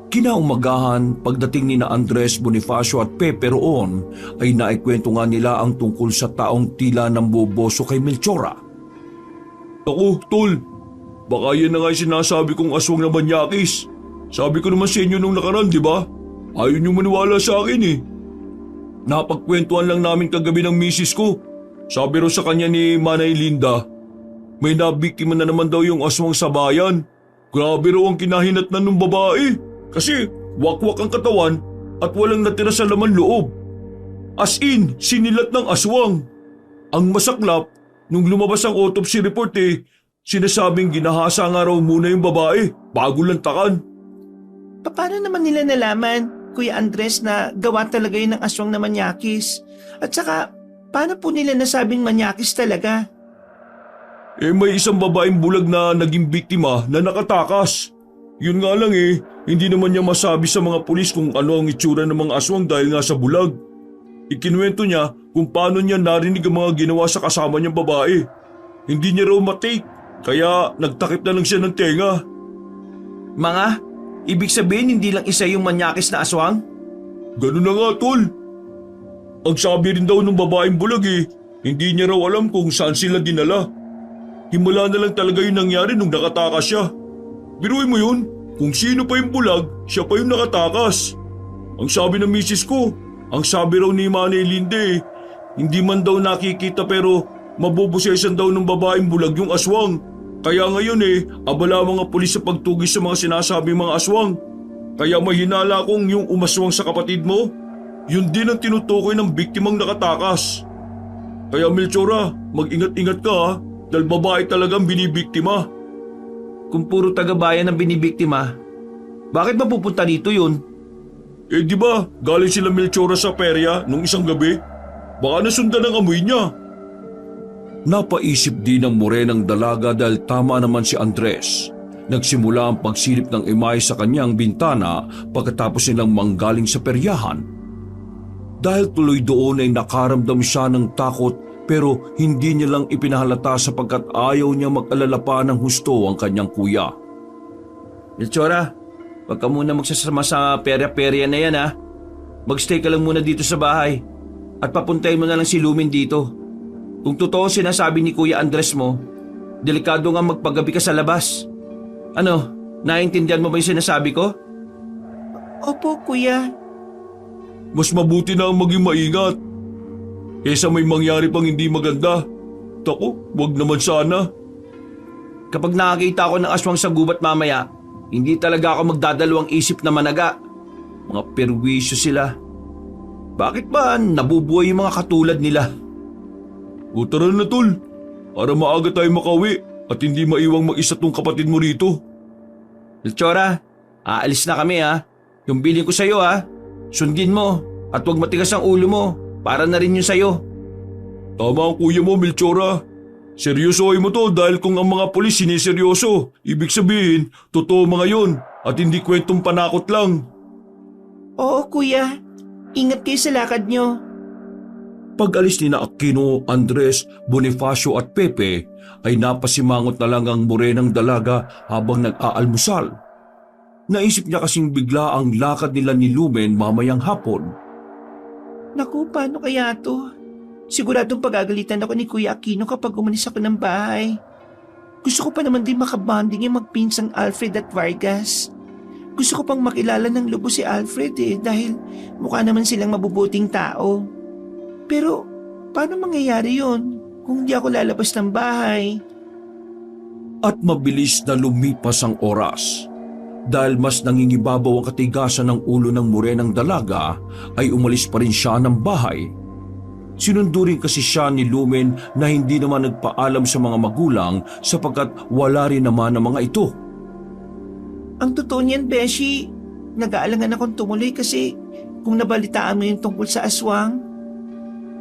Kinaumagahan, pagdating ni na Andres, Bonifacio at Pepe roon, ay naikwento nga nila ang tungkol sa taong tila namboboso kay Melchora. Ako, tol. Baka yan na nga yung sinasabi kong aswang na manyakis. Sabi ko naman sa inyo nung nakaraan, di ba? Ayaw niyo maniwala sa akin eh. Napagkwentuhan lang namin kagabi ng misis ko. Sabi raw sa kanya ni Manay Linda, may nabiktima na naman daw yung aswang sa bayan. Grabe raw ang kinahinatnan ng babae. Kasi wakwak ang katawan at walang natira sa laman loob. As in, sinilat ng aswang. Ang masaklap, nung lumabas ang autopsy report sinasabing ginahasa nga raw muna yung babae bago lantakan. Paano naman nila nalaman, Kuya Andres, na gawa talaga yun ng aswang na manyakis? At saka, paano po nila nasabing manyakis talaga? May isang babaeng bulag na naging biktima na nakatakas. Yun nga lang hindi naman niya masabi sa mga pulis kung ano ang itsura ng mga aswang dahil nga sa bulag. Ikinuwento niya kung paano niya narinig ang mga ginawa sa kasama niyang babae. Hindi niya raw matake, kaya nagtakip na lang siya ng tenga. Ibig sabihin hindi lang isa yung manyakis na aswang? Ganun na nga, tol. Ang sabi rin daw ng babaeng bulag hindi niya raw alam kung saan sila dinala. Himala na lang talaga yung nangyari nung nakatakas siya. Biruin mo yun, kung sino pa yung bulag, siya pa yung nakatakas. Ang sabi ng misis ko, ang sabi raw ni Manay Linde, hindi man daw nakikita pero mabubusesan daw ng babaeng bulag yung aswang. Kaya ngayon abala mga pulis sa pagtugis sa mga sinasabi mga aswang. Kaya mahinala kong yung umaswang sa kapatid mo, yun din ang tinutukoy ng biktimang nakatakas. Kaya Melchora, mag-ingat-ingat ka dahil babae talagang binibiktima. Kung puro taga-bayan ang binibiktima, bakit mapupunta dito yun? Di ba, galing sila Melchora sa perya nung isang gabi? Baka nasundan ang amoy niya. Napaisip din ng morenang dalaga dahil tama naman si Andres. Nagsimula ang pagsilip ng imay sa kanyang bintana pagkatapos nilang manggaling sa peryahan. Dahil tuloy doon ay nakaramdam siya ng takot pero hindi niya lang ipinahalata sapagkat ayaw niya mag-alala pa ng husto ang kanyang kuya. Melchora, wag ka muna magsasama sa perya-perya na yan ha. Magstay ka lang muna dito sa bahay at papuntahin mo na lang si Lumin dito. Kung totoo sinasabi ni Kuya Andres mo, delikado nga magpagabi ka sa labas. Ano, naiintindihan mo ba yung sinasabi ko? Opo, kuya. Mas mabuti na ang maging maingat. Kesa may mangyari pang hindi maganda. Tako, wag naman sana. Kapag nakakita ako ng aswang sa gubat mamaya, hindi talaga ako magdadalawang isip na managa. Mga perwisyo sila. Bakit ba nabubuhay yung mga katulad nila? O tara na tol, para maaga tayo makawi at hindi maiwang mag-isa tong kapatid mo rito. Melchora, aalis na kami ha. Yung bilin ko sa'yo ha, sundin mo at huwag matigas ang ulo mo para na rin yun sa'yo. Tama ang kuya mo, Melchora. Seryosohin mo to dahil kung ang mga pulis siniseryoso, ibig sabihin, totoo mga yon at hindi kwentong panakot lang. Oo, kuya. Ingat kayo sa lakad nyo. Pag-alis ni na Aquino, Andres, Bonifacio at Pepe ay napasimangot na lang ang morenang dalaga habang nag-aalmusal. Naisip niya kasing bigla ang lakad nila ni Lumen mamayang hapon. Naku, paano kaya to? Siguradong pagagalitan ako ni Kuya Aquino kapag umalis ako ng bahay. Gusto ko pa naman din makabanding yung magpinsang Alfred at Vargas. Gusto ko pang makilala ng lubos si Alfred dahil mukha naman silang mabubuting tao. Pero paano mangyayari yon kung di ako lalabas ng bahay? At mabilis na lumipas ang oras. Dahil mas nangingibabaw ang katigasan ng ulo ng morenang dalaga, ay umalis pa rin siya ng bahay. Sinundo rin kasi siya ni Lumen na hindi naman nagpaalam sa mga magulang sapagkat wala rin naman ang mga ito. Ang totoo niyan, Beshi, nag-aalangan akong tumuloy kasi kung nabalitaan mo yung tungkol sa aswang,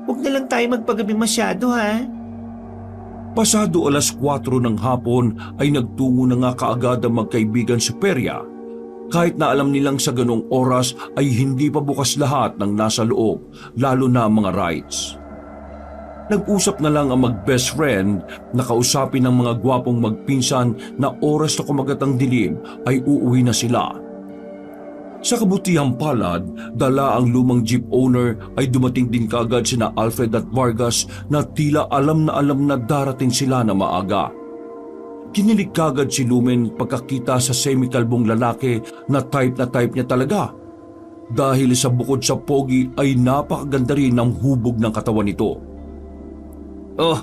huwag na lang tayo magpagabi masyado ha. Pasado 4:00 ng hapon ay nagtungo na nga kaagad ang magkaibigan sa perya. Kahit na alam nilang sa ganong oras ay hindi pa bukas lahat ng nasa loob, lalo na ang mga rides. Nag-usap na lang ang mag-best friend na kausapin ng mga gwapong magpinsan na oras na kumagat ang dilim ay uuwi na sila. Sa kabutihang palad, dala ang lumang jeep owner ay dumating din kaagad sina Alfred at Vargas na tila alam na darating sila na maaga. Kinilig kagad si Lumen pagkakita sa semikalbong lalaki na type niya talaga. Dahil sa bukod sa pogi ay napakaganda rin ng hubog ng katawan nito. Oh,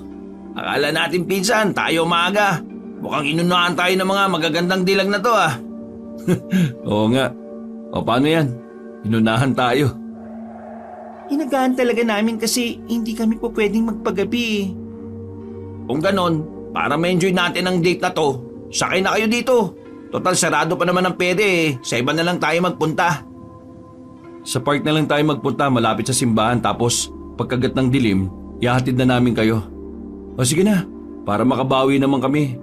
akala natin pinsan, tayo maaga. Mukhang inunahan tayo ng mga magagandang dilag na to ah. Oo nga. O paano yan? Inunahan tayo. Hinagaan talaga namin kasi hindi kami po pwedeng magpagabi. Kung ganon, para ma-enjoy natin ang date na to, sakay na kayo dito. Total sarado pa naman ang pwede sa iba na lang tayo magpunta. Sa park na lang tayo magpunta malapit sa simbahan tapos pagkagat ng dilim, ihahatid na namin kayo. O sige na, para makabawi naman kami.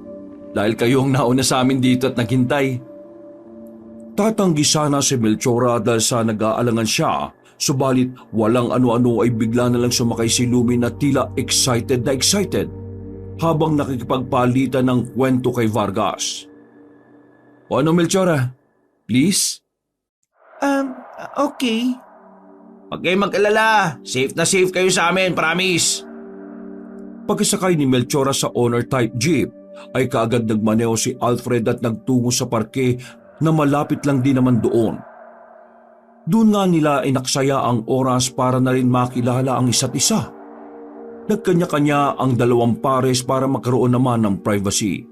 Dahil kayo ang nauna sa amin dito at naghintay. Tatanggi sana si Melchora dahil sa nag-aalangan siya, subalit walang ano-ano ay bigla na lang sumakay si Lumen na tila excited habang nakikipagpalitan ng kwento kay Vargas. O ano Melchora? Please? Okay. Huwag kayong mag-alala, safe na safe kayo sa amin, promise. Pagkasakay ni Melchora sa owner-type jeep, ay kaagad nagmaneho si Alfred at nagtungo sa parke na malapit lang din naman doon. Doon nga nila inaksaya ang oras para na rin makilala ang isa't isa. Nagkanya-kanya ang dalawang pares para magkaroon naman ng privacy.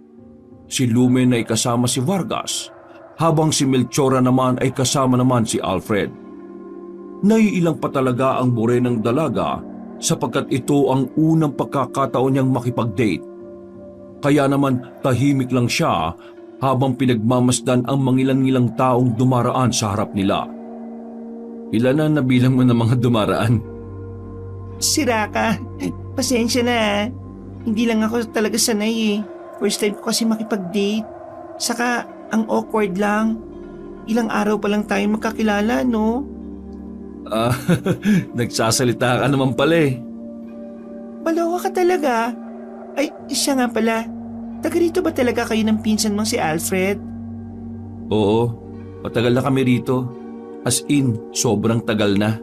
Si Lumen ay kasama si Vargas, habang si Melchora naman ay kasama naman si Alfred. Naiilang pa talaga ang morenang dalaga sapagkat ito ang unang pagkakataon niyang makipag-date. Kaya naman tahimik lang siya habang pinagmamasdan ang mangilang-ilang taong dumaraan sa harap nila. Ilan na nabilang mo ng mga dumaraan? Sira ka. Pasensya na. Hindi lang ako talaga sanay. First time ko kasi makipag-date. Saka ang awkward lang. Ilang araw pa lang tayo magkakilala, no? Nagsasalita ka naman pala eh. Malawa ka talaga. Ay, siya nga pala. Taga rito ba talaga kayo ng pinsan mong si Alfred? Oo, matagal na kami rito. As in, sobrang tagal na.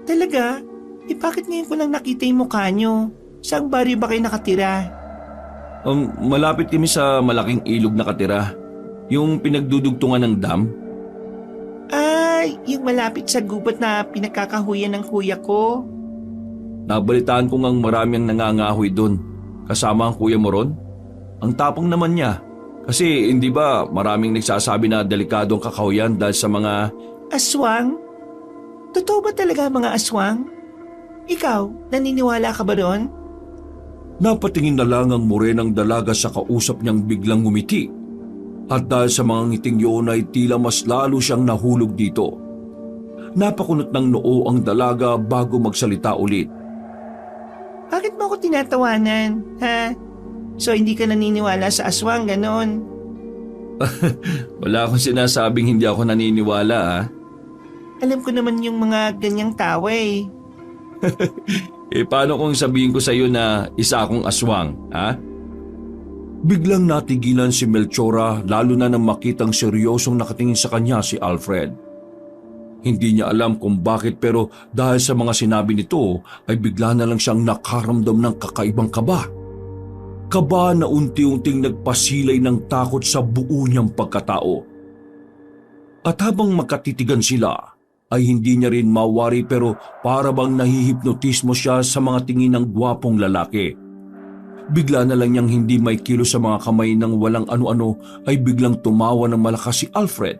Talaga? Bakit ngayon ko lang nakita yung mukha nyo? Saang baryo ba kayo nakatira? Malapit kami sa malaking ilog na katira. Yung pinagdudugtungan ng dam? Ay, yung malapit sa gubat na pinagkakahuyan ng kuya ko. Nabalitaan ko ngang marami ang nangangahoy doon. Kasama ang kuya mo ron? Ang tapang naman niya. Kasi hindi ba maraming nagsasabi na delikado ang kakahuyan dahil sa mga... Aswang? Totoo ba talaga mga aswang? Ikaw, naniniwala ka ba doon? Napatingin na lang ang morenang dalaga sa kausap niyang biglang ngumiti. At dahil sa mga ngiting yun ay tila mas lalo siyang nahulog dito. Napakunot ng noo ang dalaga bago magsalita ulit. Bakit mo ako tinatawanan, ha? So hindi ka naniniwala sa aswang, ganon? Wala akong sinasabing hindi ako naniniwala ah. Alam ko naman yung mga ganyang tawa eh. Paano kung sabihin ko sa iyo na isa akong aswang, ha? Biglang natigilan si Melchora lalo na nang makitang seryosong nakatingin sa kanya si Alfred. Hindi niya alam kung bakit pero dahil sa mga sinabi nito ay bigla na lang siyang nakaramdam ng kakaibang kaba. Kaba na unti-unting nagpasilay ng takot sa buo niyang pagkatao. At habang magkatitigan sila, ay hindi niya rin mawari pero para bang nahihipnotismo siya sa mga tingin ng gwapong lalaki. Bigla na lang niyang hindi may kilo sa mga kamay ng walang ano-ano ay biglang tumawa ng malakas si Alfred.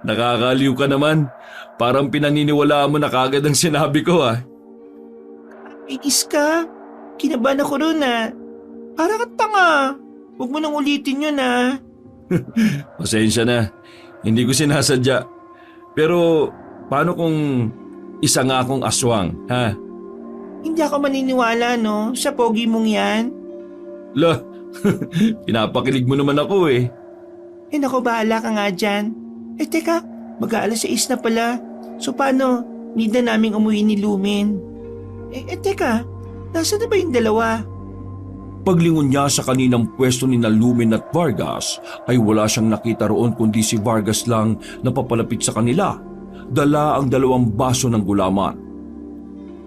Nakakaliw ka naman. Parang pinaniniwalaan mo na kagad ang sinabi ko ah. Inis ka? Kinabahan ako ron ah. Para kang tanga. Huwag mo nang ulitin yun ah. Pasensya na. Hindi ko sinasadya. Pero paano kung isa nga akong aswang, ha? Hindi ako maniniwala no, sa pogi mong yan. La, pinapakilig mo naman ako eh. Eh naku, bahala ka nga dyan. Eh teka, mag-aalas 6 na pala. So paano, need na naming umuwi ni Lumen. Teka, nasa na ba yung dalawa? Paglingon niya sa kaninang pwesto ni Lumen at Vargas ay wala siyang nakita roon kundi si Vargas lang na papalapit sa kanila. Dala ang 2 baso ng gulaman.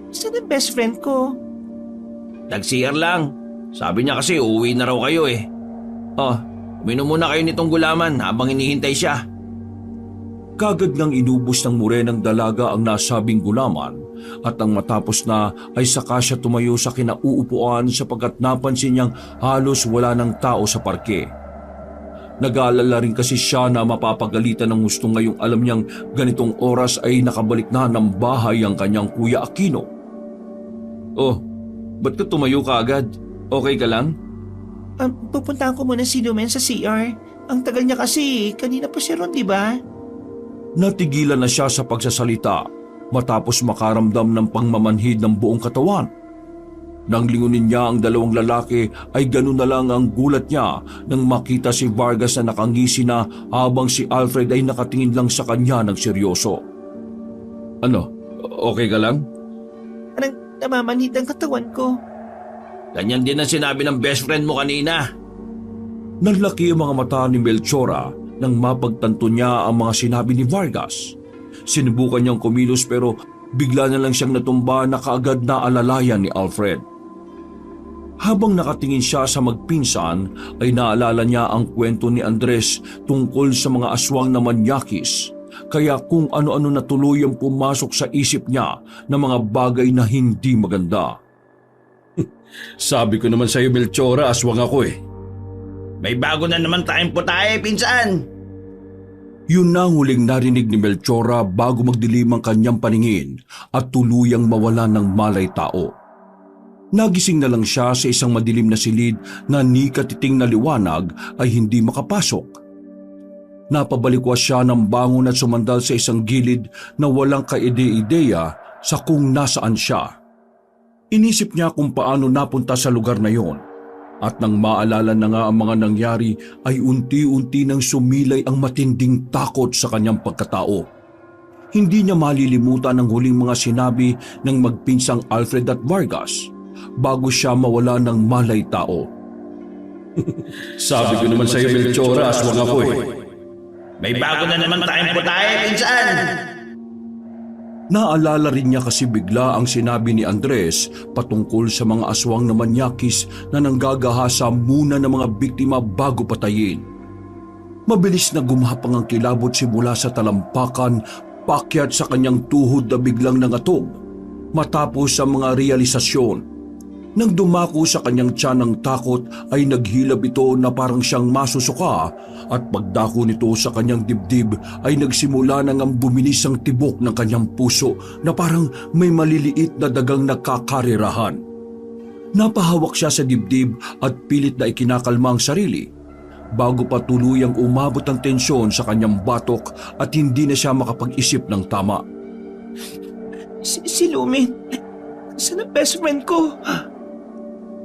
Saan ang best friend ko? Nag-CR lang. Sabi niya kasi uuwi na raw kayo eh. Oh, uminom muna kayo nitong gulaman habang hinihintay siya. Kagad ngang inubos ng morenang dalaga ang nasabing gulaman at ang matapos na ay saka siya tumayo sa kinauupuan sapagkat napansin niyang halos wala ng tao sa parke. Nag-aalala rin kasi siya na mapapagalitan ng gusto ngayong alam niyang ganitong oras ay nakabalik na ng bahay ang kanyang Kuya Aquino. Oh, ba't ka tumayo ka agad? Okay ka lang? Pupuntahan ko muna si Lumen sa CR. Ang tagal niya kasi, kanina pa siya ron, di ba? Natigilan na siya sa pagsasalita matapos makaramdam ng pangmamanhid ng buong katawan. Nang lingunin niya ang 2 lalaki ay ganun na lang ang gulat niya nang makita si Vargas na nakangisi na habang si Alfred ay nakatingin lang sa kanya ng seryoso. Ano? Okay ka lang? Parang namamanhid ang katawan ko. Ganyan din ang sinabi ng best friend mo kanina. Nanlaki ang mga mata ni Melchora nang mapagtanto niya ang mga sinabi ni Vargas. Sinubukan niyang kumilos pero bigla na lang siyang natumba na kaagad na alalayan ni Alfred. Habang nakatingin siya sa magpinsan ay naalala niya ang kwento ni Andres tungkol sa mga aswang na manyakis. Kaya kung ano-ano na tuloy ang pumasok sa isip niya na mga bagay na hindi maganda. Sabi ko naman sa iyo, Melchora, aswang ako eh. May bago na naman tayong putahe, pinsan. Yun na ang huling narinig ni Melchora bago magdilim ang kanyang paningin at tuluyang mawala ng malay tao. Nagising na lang siya sa isang madilim na silid na ni katiting na liwanag ay hindi makapasok. Napabalikwas siya ng bangon at sumandal sa isang gilid na walang kaide-ideya sa kung nasaan siya. Inisip niya kung paano napunta sa lugar na yon. At nang maalala na nga ang mga nangyari ay unti-unti nang sumilay ang matinding takot sa kanyang pagkatao. Hindi niya malilimutan ang huling mga sinabi ng magpinsang Alfred at Vargas bago siya mawala ng malay tao. Sabi ko naman sa iyo, Melchora, aswang ako eh. May bago na naman tayong putahe, pinsan. Naalala rin niya kasi bigla ang sinabi ni Andres patungkol sa mga aswang na manyakis na nanggagahasa muna ng mga biktima bago patayin. Mabilis na gumapang ang kilabot simula sa talampakan, pakyat sa kanyang tuhod na biglang nangatog. Matapos ang mga realisasyon, nang dumako sa kanyang tiyan ng takot ay naghilab ito na parang siyang masusuka at pagdako nito sa kanyang dibdib ay nagsimula nang ang bumilis ang tibok ng kanyang puso na parang may maliliit na dagang nagkakarirahan. Napahawak siya sa dibdib at pilit na ikinakalma ang sarili bago pa tuluyang umabot ang tensyon sa kanyang batok at hindi na siya makapag-isip ng tama. Si Lumen, saan ang best friend ko?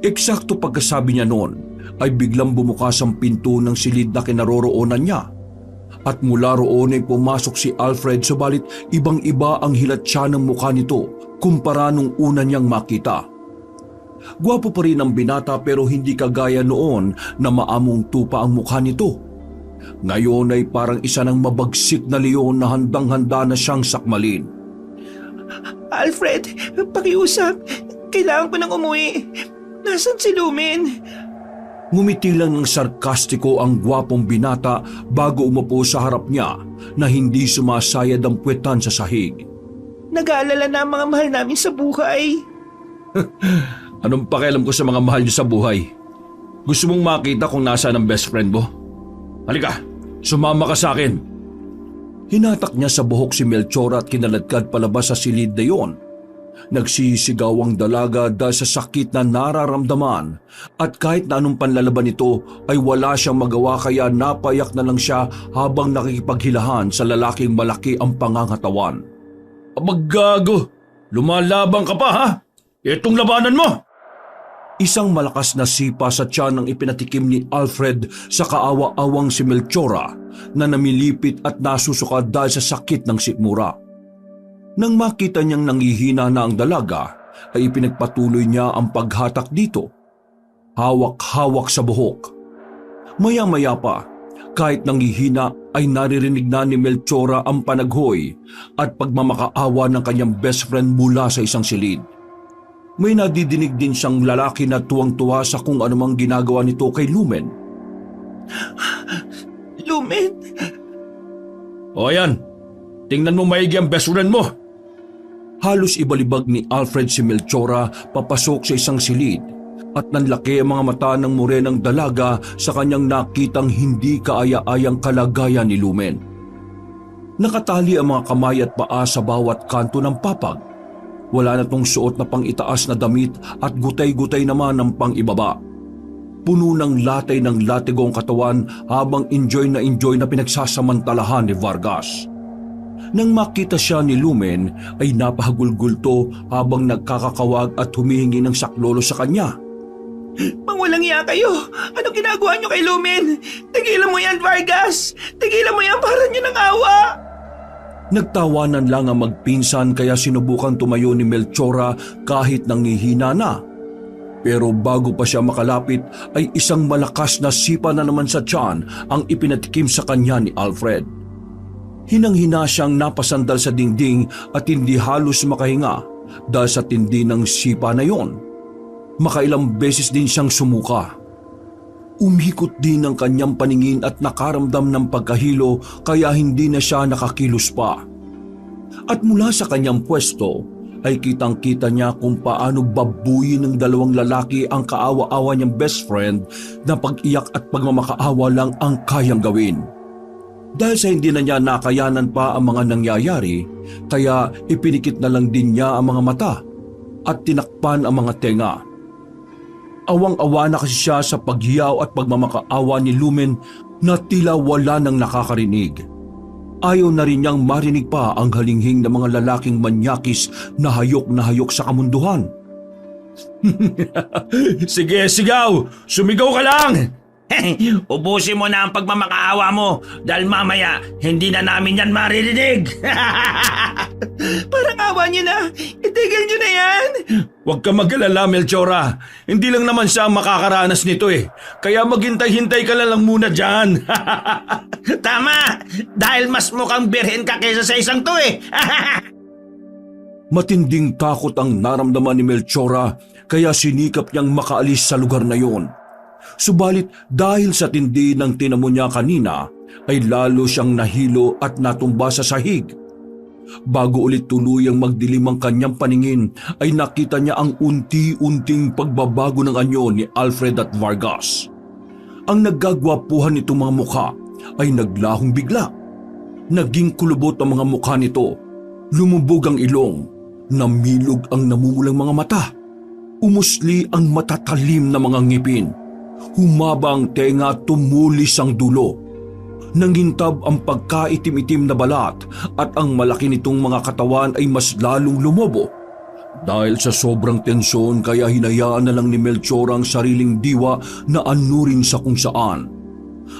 Eksakto pagkasabi niya noon ay biglang bumukas ang pinto ng silid na kinaroroonan niya. At mula roon ay pumasok si Alfred subalit ibang-iba ang hilatsa ng mukha nito kumpara nung una niyang makita. Gwapo pa rin ang binata pero hindi kagaya noon na maamong tupa ang mukha nito. Ngayon ay parang isa ng mabagsik na leon na handang-handa na siyang sakmalin. Alfred, pakiusap. Kailangan ko nang umuwi. Nasaan si Lumen? Ngumiti lang ng sarkastiko ang gwapong binata bago umupo sa harap niya na hindi sumasayad ang puwetan sa sahig. Nag-aalala na ang mga mahal namin sa buhay. Anong pakialam ko sa mga mahal niyo sa buhay? Gusto mong makita kung nasaan ang best friend mo? Halika, sumama ka sa akin. Hinatak niya sa buhok si Melchora at kinaladkad palabas sa silid na yon. Nagsisigaw ang dalaga dahil sa sakit na nararamdaman at kahit na anong panlalaban nito ay wala siyang magawa kaya napayak na lang siya habang nakikipaghilahan sa lalaking malaki ang pangangatawan. Abagago! Lumalaban ka pa ha? Itong labanan mo! Isang malakas na sipa sa tiyan ang ipinatikim ni Alfred sa kaawa-awang si Melchora na namilipit at nasusuka dahil sa sakit ng sikmura. Nang makita niyang nangihina na ang dalaga, ay ipinagpatuloy niya ang paghatak dito. Hawak-hawak sa buhok. Maya-maya pa, kahit nangihina ay naririnig na ni Melchora ang panaghoy at pagmamakaawa ng kanyang best friend mula sa isang silid. May nadidinig din siyang lalaki na tuwang-tuwa sa kung anumang ginagawa nito kay Lumen. Lumen? O yan, tingnan mo maigi ang best friend mo. Halos ibalibag ni Alfred si Melchora papasok sa isang silid at nanlaki ang mga mata ng morenang dalaga sa kanyang nakitang hindi kaaya-ayang kalagayan ni Lumen. Nakatali ang mga kamay at paa sa bawat kanto ng papag. Wala na tong suot na pang-itaas na damit at gutay-gutay naman ang pang-ibaba. Puno ng latay ng latigong katawan habang enjoy na pinagsasamantalahan ni Vargas. Nang makita siya ni Lumen ay napahagulgulto habang nagkakakawag at humihingi ng saklolo sa kanya. Mangwalang iya kayo! Anong ginagawa niyo kay Lumen? Tigilan mo yan, Vargas! Tigilan mo yan para niyo ng awa! Nagtawanan lang ang magpinsan kaya sinubukan tumayo ni Melchora kahit nangihina na. Pero bago pa siya makalapit ay isang malakas na sipa na naman sa tiyan ang ipinatikim sa kanya ni Alfred. Hinang-hina siyang napasandal sa dingding at hindi halos makahinga dahil sa tindi ng sipa na yon. Makailang beses din siyang sumuka. Umikot din ang kanyang paningin at nakaramdam ng pagkahilo kaya hindi na siya nakakilos pa. At mula sa kanyang pwesto ay kitang-kita niya kung paano babuyin ng dalawang lalaki ang kaawa-awa niyang best friend na pag-iyak at pagmamakaawa lang ang kayang gawin. Dahil sa hindi na niya nakayanan pa ang mga nangyayari, kaya ipinikit na lang din niya ang mga mata at tinakpan ang mga tenga. Awang-awa na kasi siya sa paghiyaw at pagmamakaawa ni Lumen na tila wala nang nakakarinig. Ayaw na rin niyang marinig pa ang halinghing ng mga lalaking manyakis na hayok sa kamunduhan. Sige, sigaw! Sumigaw ka lang! Ubusin mo na ang pagmamakaawa mo dahil mamaya hindi na namin yan maririnig. Parang awa niyo na! Itigil niyo na yan! Huwag ka mag-alala, Melchora. Hindi lang naman siya ang makakaranas nito eh. Kaya maghintay-hintay ka lang muna dyan. Tama! Dahil mas mukhang birhen ka kaysa sa isang to eh. Matinding takot ang naramdaman ni Melchora kaya sinikap niyang makaalis sa lugar na yon. Subalit dahil sa tindi ng tinamo niya kanina ay lalo siyang nahilo at natumba sa sahig. Bago ulit tuluyang magdilim ang kanyang paningin ay nakita niya ang unti-unting pagbabago ng anyo ni Alfred at Vargas. Ang naggagwapuhan nitong mga mukha ay naglahong bigla. Naging kulubot ang mga mukha nito. Lumubog ang ilong. Namilog ang namumulang mga mata. Umusli ang matatalim na mga ngipin. Humaba ang tenga at tumulis ang dulo. Nangintab ang pagkaitim-itim na balat at ang malaki nitong mga katawan ay mas lalong lumobo. Dahil sa sobrang tensyon kaya hinayaan na lang ni Melchora ang sariling diwa na anurin sa kung saan.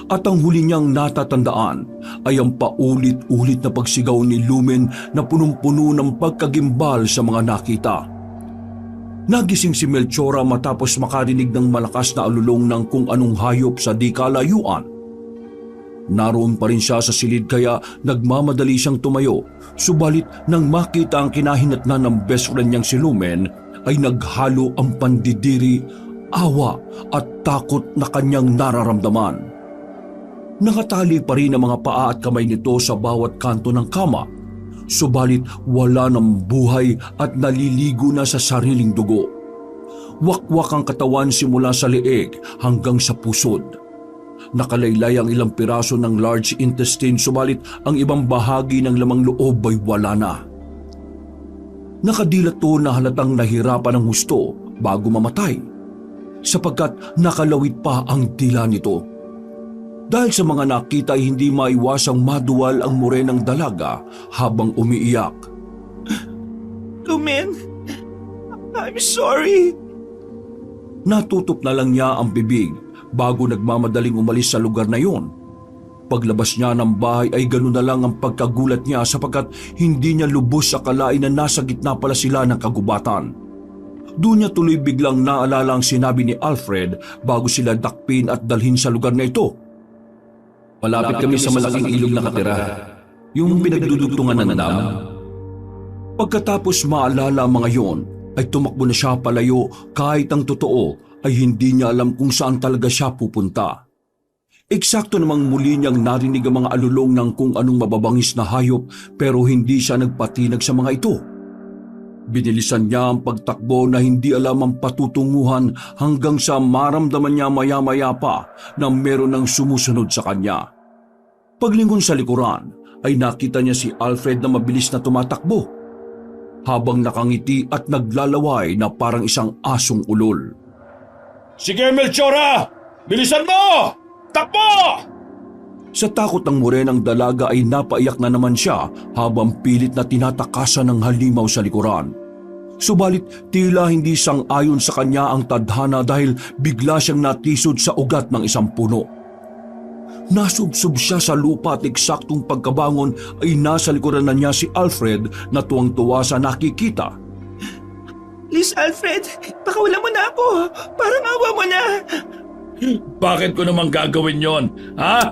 At ang huli niyang natatandaan ay ang paulit-ulit na pagsigaw ni Lumen na punong-puno ng pagkagimbal sa mga nakita. Nagising si Melchora matapos makarinig ng malakas na alulong ng kung anong hayop sa di kalayuan. Naroon pa rin siya sa silid kaya nagmamadali siyang tumayo, subalit nang makita ang kinahinatnan ng best friend niyang si Lumen ay naghalo ang pandidiri, awa at takot na kanyang nararamdaman. Nakatali pa rin ang mga paa at kamay nito sa bawat kanto ng kama, subalit wala ng buhay at naliligo na sa sariling dugo. Wakwak ang katawan simula sa leeg hanggang sa pusod. Nakalaylay ang ilang piraso ng large intestine subalit ang ibang bahagi ng lamang loob ay wala na. Nakadilat to na halatang nahirapan ng husto bago mamatay sapagkat nakalawit pa ang dila nito. Dahil sa mga nakita ay hindi maiwasang maduwal ang morenang dalaga habang umiiyak. Lumen, I'm sorry. Natutup na lang niya ang bibig bago nagmamadaling umalis sa lugar na yon. Paglabas niya ng bahay ay ganoon na lang ang pagkagulat niya sapagkat hindi niya lubos akalain na nasa gitna pala sila ng kagubatan. Doon niya tuloy biglang naalala ang sinabi ni Alfred bago sila dakpin at dalhin sa lugar na ito. Malapit kami sa malaking ilog na katira, yung pinagdudugtungan ng dam. Pagkatapos maalala ang mga yon, ay tumakbo na siya palayo kahit ang totoo ay hindi niya alam kung saan talaga siya pupunta. Eksakto namang muli niyang narinig ang mga alulong ng kung anong mababangis na hayop pero hindi siya nagpatinag sa mga ito. Binilisan niya ang pagtakbo na hindi alam ang patutunguhan hanggang sa maramdaman niya maya-maya pa na meron ng sumusunod sa kanya. Paglingon sa likuran ay nakita niya si Alfred na mabilis na tumatakbo habang nakangiti at naglalaway na parang isang asong ulol. Sige Melchora! Bilisan mo! Takbo! Sa takot ng morenang dalaga ay napaiyak na naman siya habang pilit na tinatakasan ng halimaw sa likuran. Subalit tila hindi sang-ayon sa kanya ang tadhana dahil bigla siyang natisod sa ugat ng isang puno. Nasubsob siya sa lupa at eksaktong pagkabangon ay nasa likuran na niya si Alfred na tuwang-tuwa sa nakikita. Please, Alfred, pakawalan mo na ako. Parang awa mo na. Bakit ko naman gagawin yon? Ha?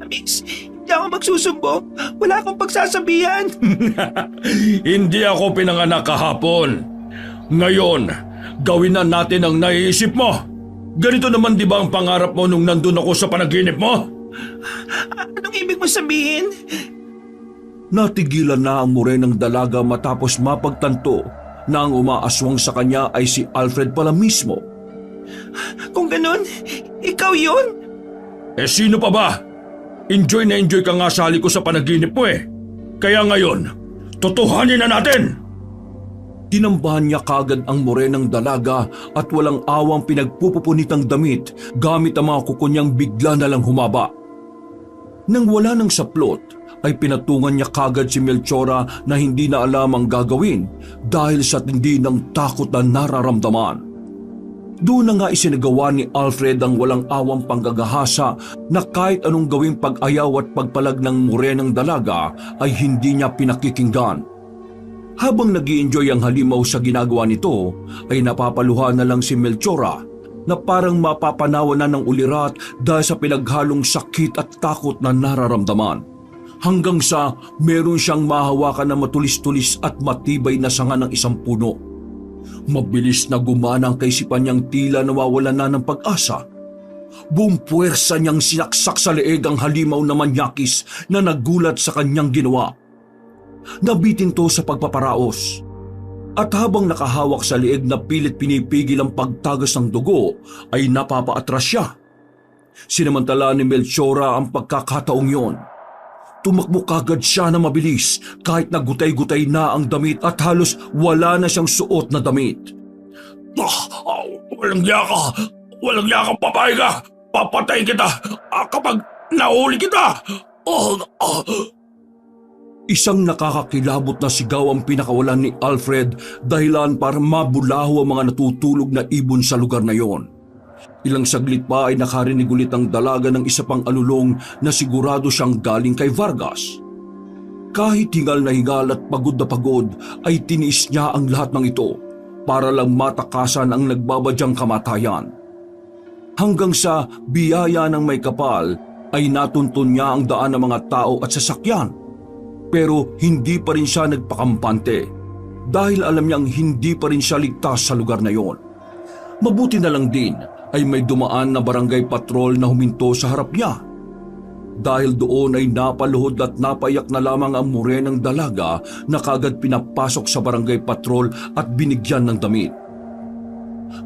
Amix, hindi ako magsusumbong. Wala akong pagsasabihan. Hindi ako pinanganak kahapon. Ngayon, gawin na natin ang naiisip mo. Ganito naman di ba ang pangarap mo nung nandun ako sa panaginip mo? Anong ibig mo sabihin? Natigilan na ang morenang dalaga matapos mapagtanto na ang umaaswang sa kanya ay si Alfred pala mismo. Kung ganun, ikaw yun? Eh sino pa ba? Enjoy na enjoy ka nga sa halik ko sa panaginip mo eh. Kaya ngayon, tutuhanin na natin! Tinambahan niya kagad ang morenang dalaga at walang awang pinagpupupunitang damit gamit ang mga kuko niyang bigla na lang humaba. Nang wala ng saplot, ay pinatungan niya kagad si Melchora na hindi na alam ang gagawin dahil sa tindi ng takot na nararamdaman. Doon na nga isinagawa ni Alfred ang walang awang panggagahasa na kahit anong gawing pag-ayaw at pagpalag ng morenang dalaga ay hindi niya pinakikinggan. Habang nag-i-enjoy ang halimaw sa ginagawa nito, ay napapaluha na lang si Melchora na parang mapapanawa na ng ulirat dahil sa pinaghalong sakit at takot na nararamdaman. hanggang sa meron siyang mahawakan na matulis-tulis at matibay na sanga ng isang puno. Mabilis na gumana ang kaisipan niyang tila nawawalan na ng pag-asa. Buong puwersa niyang sinaksak sa leeg ang halimaw na manyakis na nagulat sa kanyang ginawa. Nabitin to sa pagpaparaos. At habang nakahawak sa leeg na pilit pinipigil ang pagtagas ng dugo, ay napapaatras siya. Sinamantala ni Melchora ang pagkakataong yon. Tumakbo kagad siya na mabilis kahit nagutay-gutay na ang damit at halos wala na siyang suot na damit. Walang yaka! Walang yaka, babae ka! Papatay kita kapag nahuli kita! Isang nakakakilabot na sigaw ang pinakawalan ni Alfred dahilan para mabulaho ang mga natutulog na ibon sa lugar na yon. Ilang saglit pa ay nakarinig ulit ang dalaga ng isa pang alulong na sigurado siyang galing kay Vargas. Kahit hingal na hingal at pagod na pagod ay tiniis niya ang lahat ng ito para lang matakasan ang nagbabadyang kamatayan. Hanggang sa biyaya ng may kapal ay natuntun niya ang daan ng mga tao at sasakyan. Pero hindi pa rin siya nagpakampante dahil alam niyang hindi pa rin siya ligtas sa lugar na yon. Mabuti na lang din ay may dumaan na barangay patrol na huminto sa harap niya. Dahil doon ay napaluhod at napaiyak na lamang ang morenang dalaga na kagad pinapasok sa barangay patrol at binigyan ng damit.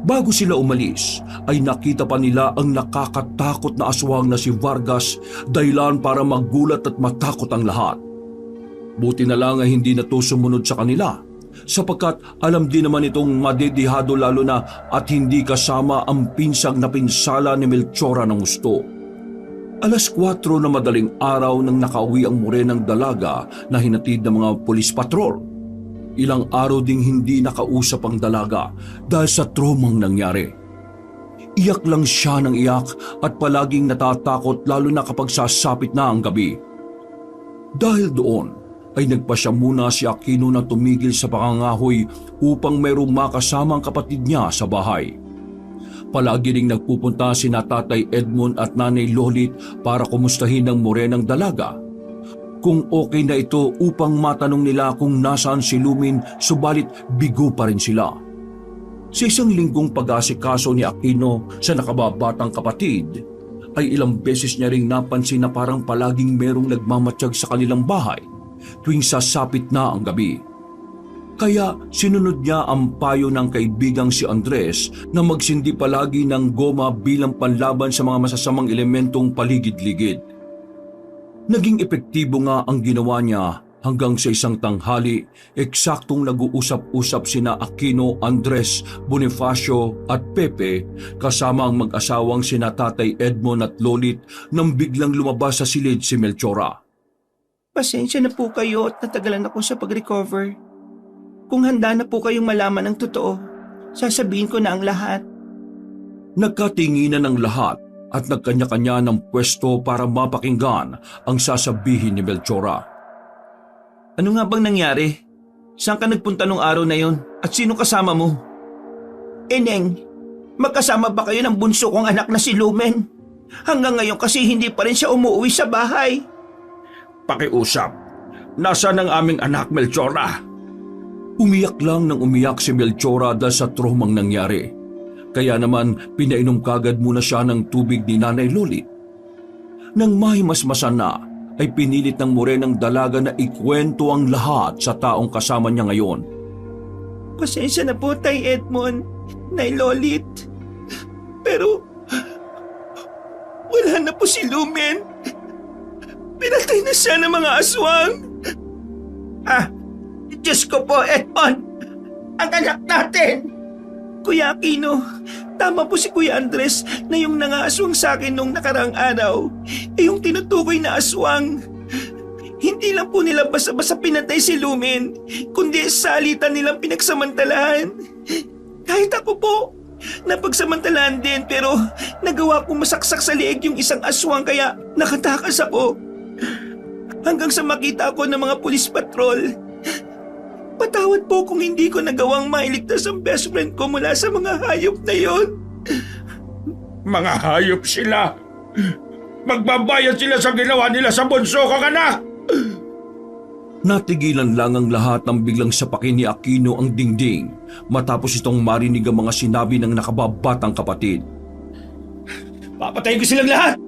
Bago sila umalis, ay nakita pa nila ang nakakatakot na aswang na si Vargas dahilan para magulat at matakot ang lahat. Buti na lang ay hindi na to sumunod sa kanila sapagkat alam din naman itong madedihado lalo na at hindi kasama ang pinsang na pinsala ni Melchora ng gusto. 4:00 na madaling araw nang nakauwi ang morenang dalaga na hinatid ng mga pulis patrol. Ilang araw ding hindi nakausap ang dalaga dahil sa tromang nangyari. Iyak lang siya ng iyak at palaging natatakot lalo na kapag sasapit na ang gabi. Dahil doon, ay nagpasya muna si Aquino na tumigil sa pangangahoy upang mayroong makasamang kapatid niya sa bahay. Palagi ring nagpupunta si Tatay Edmond at Nanay Lolit para kumustahin ang morenang dalaga. Kung okay na ito upang matanong nila kung nasaan si Lumin, subalit bigo pa rin sila. Sa isang linggong pag-asikaso ni Aquino sa nakababatang kapatid, ay ilang beses niya ring napansin na parang palaging merong nagmamatsyag sa kanilang bahay tuwing sasapit na ang gabi. Kaya sinunod niya ang payo ng kaibigang si Andres na magsindi palagi ng goma bilang panlaban sa mga masasamang elementong paligid-ligid. Naging epektibo nga ang ginawa niya hanggang sa isang tanghali, eksaktong nag-uusap-usap sina Aquino, Andres, Bonifacio at Pepe kasama ang mag-asawang sina Tatay Edmond at Lolit nang biglang lumabas sa silid si Melchora. Pasensya na po kayo at natagalan ako sa pag-recover. Kung handa na po kayong malaman ang totoo, sasabihin ko na ang lahat. Nagkatinginan ng lahat at nagkanya-kanya ng pwesto para mapakinggan ang sasabihin ni Melchora. Ano nga bang nangyari? Saan ka nagpunta nung araw na yon? At sino kasama mo? Eneng, magkasama ba kayo ng bunso kong anak na si Lumen? Hanggang ngayon kasi hindi pa rin siya umuwi sa bahay. Pakiusap. Nasaan ang aming anak, Melchora? Umiyak lang ng umiyak si Melchora dahil sa tromang nangyari. Kaya naman pinainom kagad muna siya ng tubig ni Nanay Lolit. Nang mahimasmasan na, ay pinilit ng morenang dalaga na ikwento ang lahat sa taong kasama niya ngayon. Pasensya na po, Tay Edmond, Nay Lolit. Pero wala na po si Lumen. Pinatay na siya ng mga aswang. Diyos ko po, Edmond! Ang anak natin! Kuya Aquino, tama po si Kuya Andres na yung nangaaswang sa akin nung nakaraang araw, yung tinutukoy na aswang. Hindi lang po nila basta-basta pinatay si Lumen, kundi salitan nilang pinagsamantalahan. Kahit ako po, napagsamantalahan din pero nagawa kong masaksak sa liig yung isang aswang kaya nakatakas ako. Hanggang sa makita ako ng mga pulis patrol. Patawad po kung hindi ko nagawang mailigtas ang best friend ko mula sa mga hayop na yon. Mga hayop sila. Magbabayad sila sa ginawa nila sa bunso kong anak. Natigilan lang ang lahat nang biglang sapakin ni Aquino ang dingding matapos itong marinig ang mga sinabi ng nakababatang kapatid. Papatayin ko silang lahat!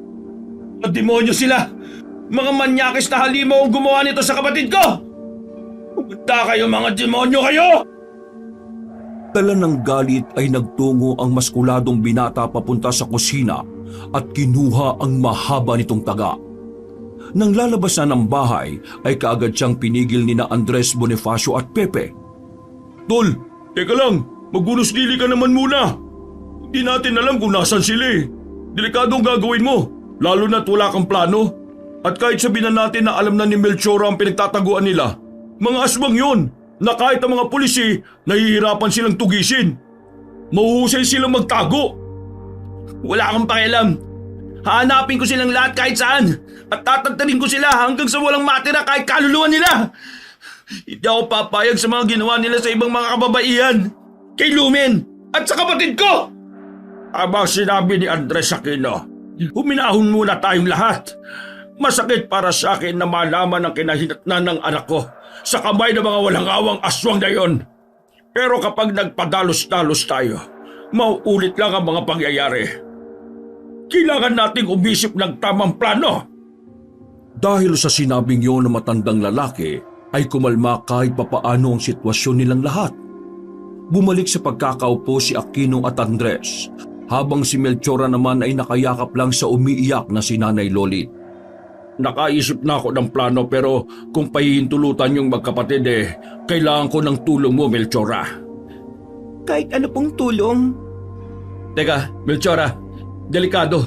At demonyo sila! Mga manyakis na halimaw ang gumawa nito sa kapatid ko! Pumunta kayo mga demonyo kayo! Dala ng galit ay nagtungo ang maskuladong binata papunta sa kusina at kinuha ang mahaba nitong taga. Nang lalabas na ng bahay ay kaagad siyang pinigil ni na Andres Bonifacio at Pepe. Tol, teka lang, magbunos dili ka naman muna. Hindi natin alam kung nasan sila eh. Delikado ang gagawin mo, lalo na't wala kang plano. At kahit sabihin na natin na alam na ni Melchora ang pinagtataguan nila, mga aswang yun na kahit ang mga pulisi nahihirapan silang tugisin. Mahuhusay silang magtago. Wala kang pakialam. Hahanapin ko silang lahat kahit saan at tatantanin ko sila hanggang sa walang matira kahit kaluluwa nila. Hindi ako papayag sa mga ginawa nila sa ibang mga kababaihan, kay Lumen at sa kapatid ko. Abang sinabi ni Andres Aquino, huminahon muna tayong lahat. Masakit para sa akin na malaman ang kinahinatnan ng anak ko sa kamay ng mga walang awang aswang na yon. Pero kapag nagpadalos-dalos tayo, mauulit lang ang mga pangyayari. Kailangan nating umisip ng tamang plano. Dahil sa sinabing yun ng matandang lalaki ay kumalma kahit papaano ang sitwasyon nilang lahat. Bumalik sa pagkakaupo si Aquino at Andres habang si Melchora naman ay nakayakap lang sa umiiyak na si Nanay Lolit. Nakaisip na ako ng plano pero kung pahihintulutan yung magkapatid kailangan ko ng tulong mo, Melchora. Kahit ano pong tulong. Teka, Melchora, delikado.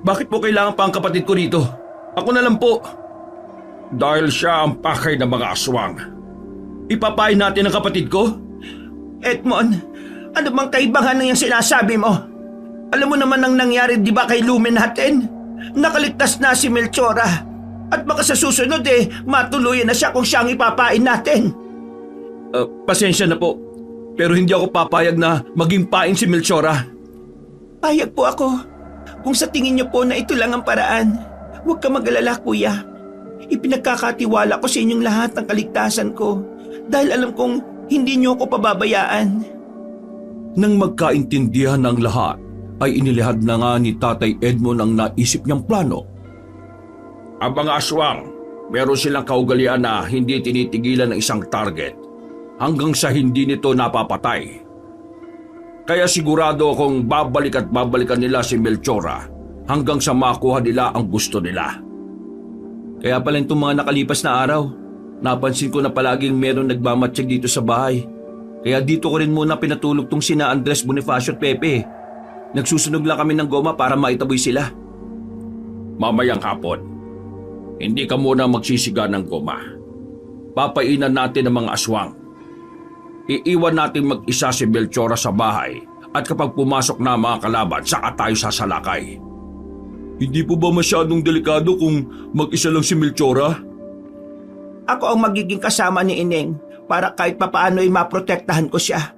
Bakit po kailangan pa ang kapatid ko dito? Ako na lang po. Dahil siya ang pakay ng mga aswang. Ipapain natin ang kapatid ko? Edmond, ano bang kaibahan ng yung sinasabi mo? Alam mo naman ang nangyari di ba kay Lumen natin? Nakaligtas na si Melchora at baka sa susunod matuluyan na siya kung siyang ipapain natin. Pasensya na po, pero hindi ako papayag na maging pain si Melchora. Payag po ako. Kung sa tingin niyo po na ito lang ang paraan, huwag ka mag-alala, kuya. Ipinagkakatiwala ko sa inyong lahat ng kaligtasan ko dahil alam kong hindi niyo ako pababayaan. Nang magkaintindihan ng lahat, ay inilihad na nga ni Tatay Edmond ang naisip niyang plano. Ang mga aswang, meron silang kaugalian na hindi tinitigilan ng isang target hanggang sa hindi nito napapatay. Kaya sigurado akong babalik at babalikan nila si Melchora hanggang sa makuha nila ang gusto nila. Kaya pala itong mga nakalipas na araw, napansin ko na palaging meron nagmamatsyag dito sa bahay. Kaya dito ko rin muna pinatulog tong sina Andres Bonifacio at Pepe. Nagsusunog lang kami ng goma para maitaboy sila. Mamayang hapon, hindi ka muna magsisiga ng goma. Papainan natin ang mga aswang. Iiwan natin mag-isa si Melchora sa bahay at kapag pumasok na mga kalaban, saka tayo sasalakay. Hindi po ba masyadong delikado kung mag-isa lang si Melchora? Ako ang magiging kasama ni Ineng para kahit papaano ay maprotektahan ko siya.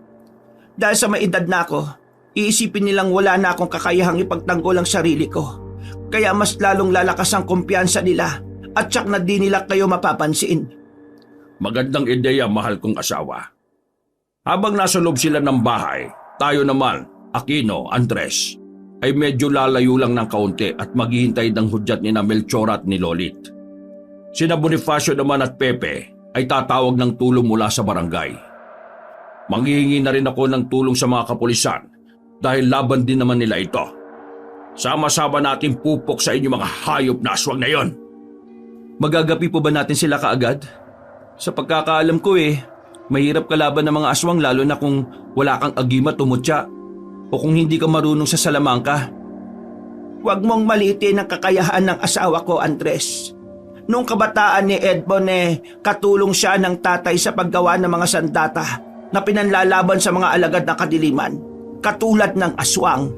Dahil sa may edad na ako, iisipin nilang wala na akong kakayahang ipagtanggol ang sarili ko. Kaya mas lalong lalakas ang kumpiyansa nila at tsak na di nila kayo mapapansin. Magandang ideya, mahal kong asawa. Habang nasa loob sila ng bahay, tayo naman, Aquino, Andres, ay medyo lalayo lang ng kaunti at maghihintay ng hudyat ni na Melchora at ni Lolit. Sina Bonifacio naman at Pepe ay tatawag ng tulong mula sa barangay. Manghihingi na rin ako ng tulong sa mga kapulisan dahil laban din naman nila ito. Sama-sama natin pupok sa inyo mga hayop na aswang na yon. Magagapi po ba natin sila kaagad? Sa pagkakaalam ko mahirap kalaban ng mga aswang lalo na kung wala kang agimat o mutya o kung hindi ka marunong sa salamangka. Huwag mong maliitin ang kakayahan ng asawa ko, Andres. Noong kabataan ni Edmond katulong siya ng tatay sa paggawa ng mga sandata na pinanlalaban sa mga alagad ng kadiliman, katulad ng aswang.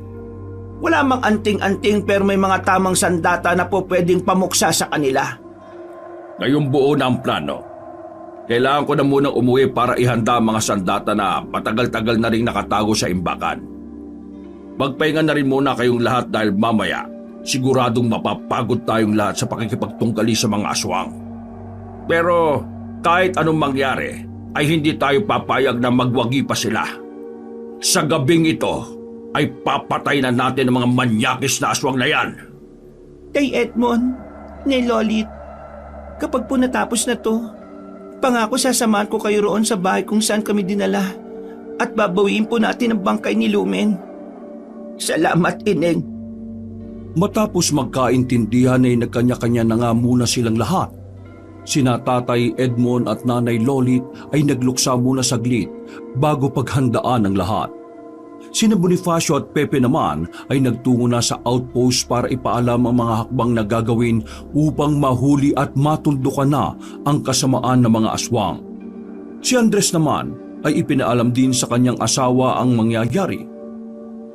Wala mang anting-anting pero may mga tamang sandata na po pwedeng pamuksa sa kanila. Ngayong buo na ang plano. Kailangan ko na munang umuwi para ihanda ang mga sandata na matagal-tagal na rin nakatago sa imbakan. Magpahinga na rin muna kayong lahat dahil mamaya Siguradong mapapagod tayong lahat sa pakikipagtunggali sa mga aswang. Pero kahit anong mangyari, ay hindi tayo papayag na magwagi pa sila. Sa gabing ito, ay papatay na natin ang mga manyakis na aswang na yan. Kay Edmond, ni Lolit, kapag po natapos na to, pangako sasamahan ko kayo roon sa bahay kung saan kami dinala at babawiin po natin ang bangkay ni Lumen. Salamat, Ineng. Matapos magkaintindihan ay nagkanya-kanya na nga muna silang lahat. Sina Tatay Edmond at Nanay Lolit ay nagluksa muna saglit bago paghandaan ang lahat. Sina Bonifacio at Pepe naman ay nagtungo na sa outpost para ipaalam ang mga hakbang na gagawin upang mahuli at matundukan na ang kasamaan ng mga aswang. Si Andres naman ay ipinaalam din sa kanyang asawa ang mangyayari.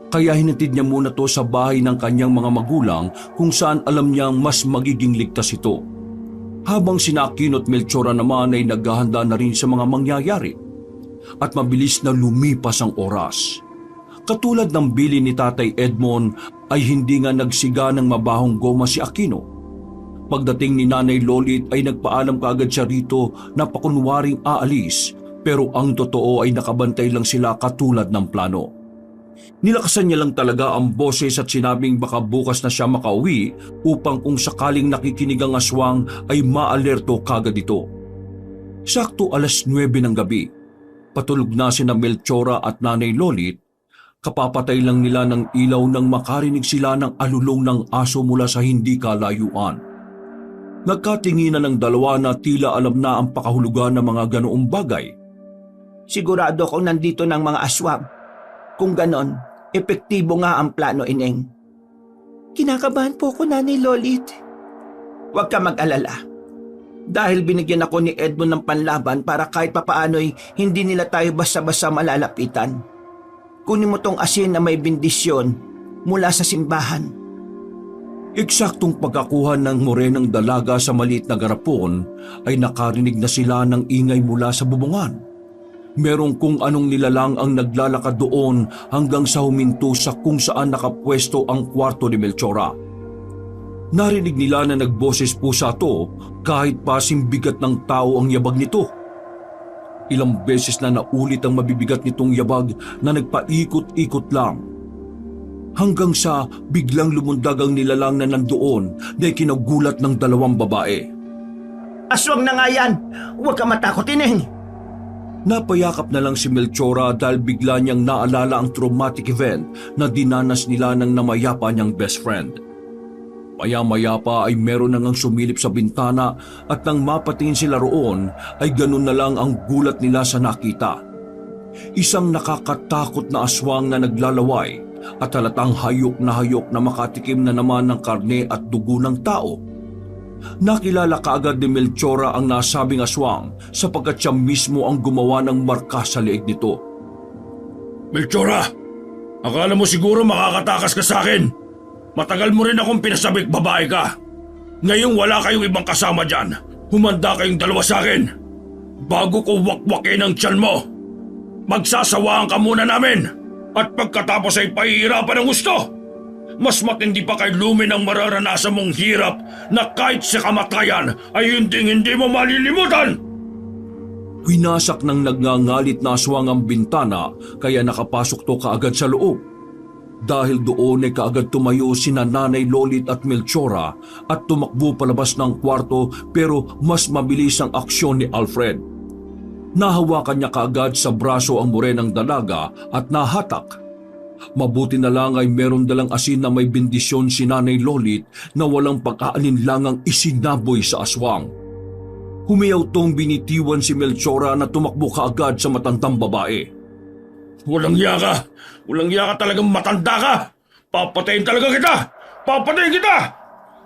Kaya hinatid niya muna to sa bahay ng kanyang mga magulang kung saan alam niyang mas magiging ligtas ito. Habang sina Aquino at Melchora naman ay naghahanda na rin sa mga mangyayari. At mabilis na lumipas ang oras. Katulad ng bili ni Tatay Edmond ay hindi nga nagsiga ng mabahong goma si Aquino. Pagdating ni Nanay Lolit ay nagpaalam kaagad siya rito na pakunwaring aalis pero ang totoo ay nakabantay lang sila katulad ng plano. Nilakasan niya lang talaga ang boses at sinabing baka bukas na siya makauwi upang kung sakaling nakikinig ang aswang ay maalerto kagad ito. Sakto 9:00 ng gabi, patulog na sina Melchora at Nanay Lolit. Kapapatay lang nila ng ilaw nang makarinig sila ng alulong ng aso mula sa hindi kalayuan. Nagkatinginan ng dalawa na tila alam na ang pakahulugan ng mga ganoong bagay. Sigurado akong nandito ng mga aswang. Kung ganon, epektibo nga ang plano, Ineng. Kinakabahan po ko, Nanay Lolit. Huwag ka mag-alala. Dahil binigyan ako ni Edmond ng panlaban para kahit papaano'y hindi nila tayo basta-basta malalapitan. Kunin mo tong asin na may bendisyon mula sa simbahan. Eksaktong pagkakuha ng morenang dalaga sa maliit na garapon ay nakarinig na sila ng ingay mula sa bubungan. Merong kung anong nilalang ang naglalakad doon hanggang sa huminto sa kung saan nakapwesto ang kwarto ni Melchora. Narinig nila na nagboses pusa to kahit pasing bigat ng tao ang yabag nito. Ilang beses na naulit ang mabibigat nitong yabag na nagpaikot-ikot lang. Hanggang sa biglang lumundag ang nilalang na nandoon na kinagulat ng dalawang babae. Aswang na nga yan! Huwag ka matakot, Ineng! Napayakap na lang si Melchora dahil bigla niyang naalala ang traumatic event na dinanas nila ng namayapa niyang best friend. Maya-maya pa ay meron na ngang sumilip sa bintana at nang mapatingin sila roon ay ganun na lang ang gulat nila sa nakita. Isang nakakatakot na aswang na naglalaway at halatang hayok na makatikim na naman ng karne at dugo ng tao. Nakilala kaagad ni Melchora ang nasabing aswang sapagkat siya mismo ang gumawa ng marka sa leeg nito. Melchora, akala mo siguro makakatakas ka sa akin? Matagal mo rin akong pinasabik babae ka. Ngayong wala kayong ibang kasama dyan, humanda kayong dalawa sa akin. Bago ko wakwakin ang tiyan mo, magsasawaan ka muna namin at pagkatapos ay pahihirapan ng gusto. Mas matindi pa kay Lumen ang mararanasan mong hirap na kahit sa kamatayan ay hindi mo malilimutan. Winasak ng nagngangalit na aswang ang bintana kaya nakapasok to kaagad sa loob. Dahil doon ay kaagad tumayo sina Nanay Lolit at Melchora at tumakbo palabas ng kwarto pero mas mabilis ang aksyon ni Alfred. Nahawakan niya kaagad sa braso ang morenang dalaga at nahatak. Mabuti na lang ay meron dalang asin na may bendisyon si Nanay Lolit na walang pag-aalinlangang isinaboy sa aswang. Humiyaw tong binitiwan si Melchora na tumakbo kaagad sa matandang babae. Walang iya ka! Walang iya ka talagang matanda ka! Papatayin talaga kita! Papatayin kita!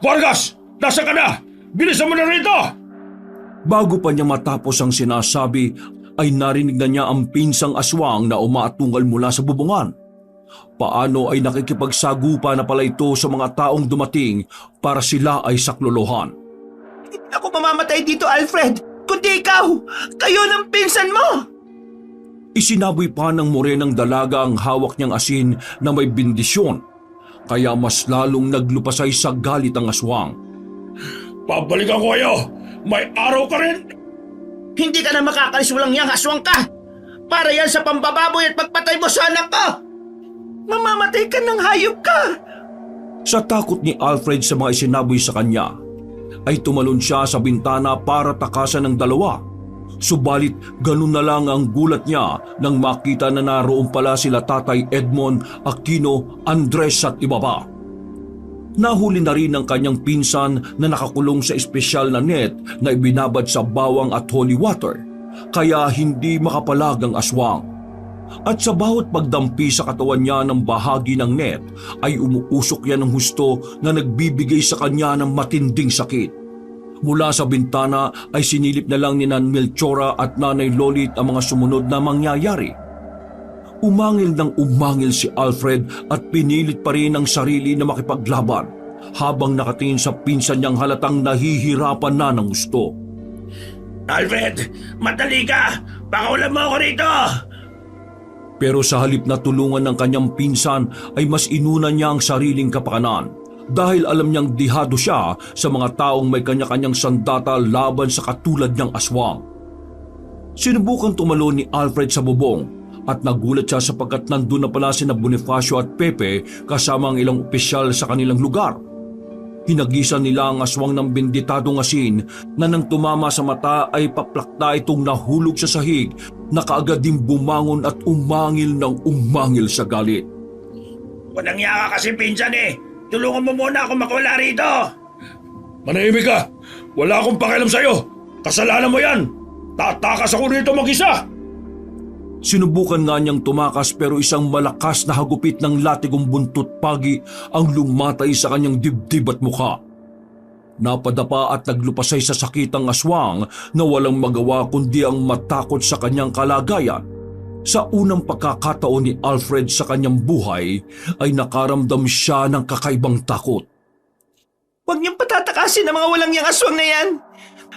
Vargas! Nasa ka na? Bilisan mo na rito! Bago pa niya matapos ang sinasabi ay narinig na niya ang pinsang aswang na umaatungal mula sa bubungan. Paano ay nakikipagsagupa na pala ito sa mga taong dumating para sila ay saklolohan. Hindi ako mamamatay dito, Alfred! Kundi ikaw! Kayo ng pinsan mo! Isinaboy pa ng morenang dalaga ang hawak niyang asin na may bendisyon. kaya mas lalong naglupasay sa galit ang aswang. Babalikan ko kayo! May araw ka rin! Hindi ka na makakalis, walang yang aswang ka! Para yan sa pambababoy at pagpatay mo sa anak ko! Mamamatay ka ng hayop ka! Sa takot ni Alfred sa mga isinaboy sa kanya, ay tumalon siya sa bintana para takasan ng dalawa. Subalit ganun na lang ang gulat niya nang makita na naroon pala sila Tatay Edmond, Aquino, Andres at iba pa. Nahuli na rin ang kanyang pinsan na nakakulong sa espesyal na net na ibinabad sa bawang at holy water, kaya hindi makapalag ang aswang. At sa bawat pagdampi sa katawan niya ng bahagi ng net ay umuusok yan ng husto na nagbibigay sa kanya ng matinding sakit. Mula sa bintana ay sinilip na lang ni Nan Melchora at Nanay Lolit ang mga sumunod na mangyayari. Umangil ng umangil si Alfred at pinilit pa rin ang sarili na makipaglaban habang nakatingin sa pinsan niyang halatang nahihirapan na ng gusto. Alfred, madali ka! Pakawalan mo ako rito! Pero sa halip na tulungan ng kanyang pinsan ay mas inuna niya ang sariling kapakanan dahil alam niyang dihado siya sa mga taong may kanya-kanyang sandata laban sa katulad niyang aswang. Sinubukan tumalon ni Alfred sa bubong at nagulat siya sapagkat nandun na pala sina Bonifacio at Pepe kasama ang ilang opisyal sa kanilang lugar. Hinagisan nila ang aswang ng benditadong asin na nang tumama sa mata ay paplakta itong nahulog sa sahig na kaagad din bumangon at umangil ng umangil sa galit. Walang iya ka kasi pinsan eh! Tulungan mo muna ako makawala rito! Manahimik ka! Wala akong pakialam sa'yo! Kasalanan mo yan! Tatakas ako rito mag-isa! Sinubukan nga niyang tumakas pero isang malakas na hagupit ng latigong buntot pagi ang lumatay sa kanyang dibdib at mukha. Napadapa at naglupasay sa sakit ang aswang na walang magawa kundi ang matakot sa kanyang kalagayan. Sa unang pagkakataon ni Alfred sa kanyang buhay ay nakaramdam siya ng kakaibang takot. Huwag niyong patatakasin ang mga walang yang aswang na yan!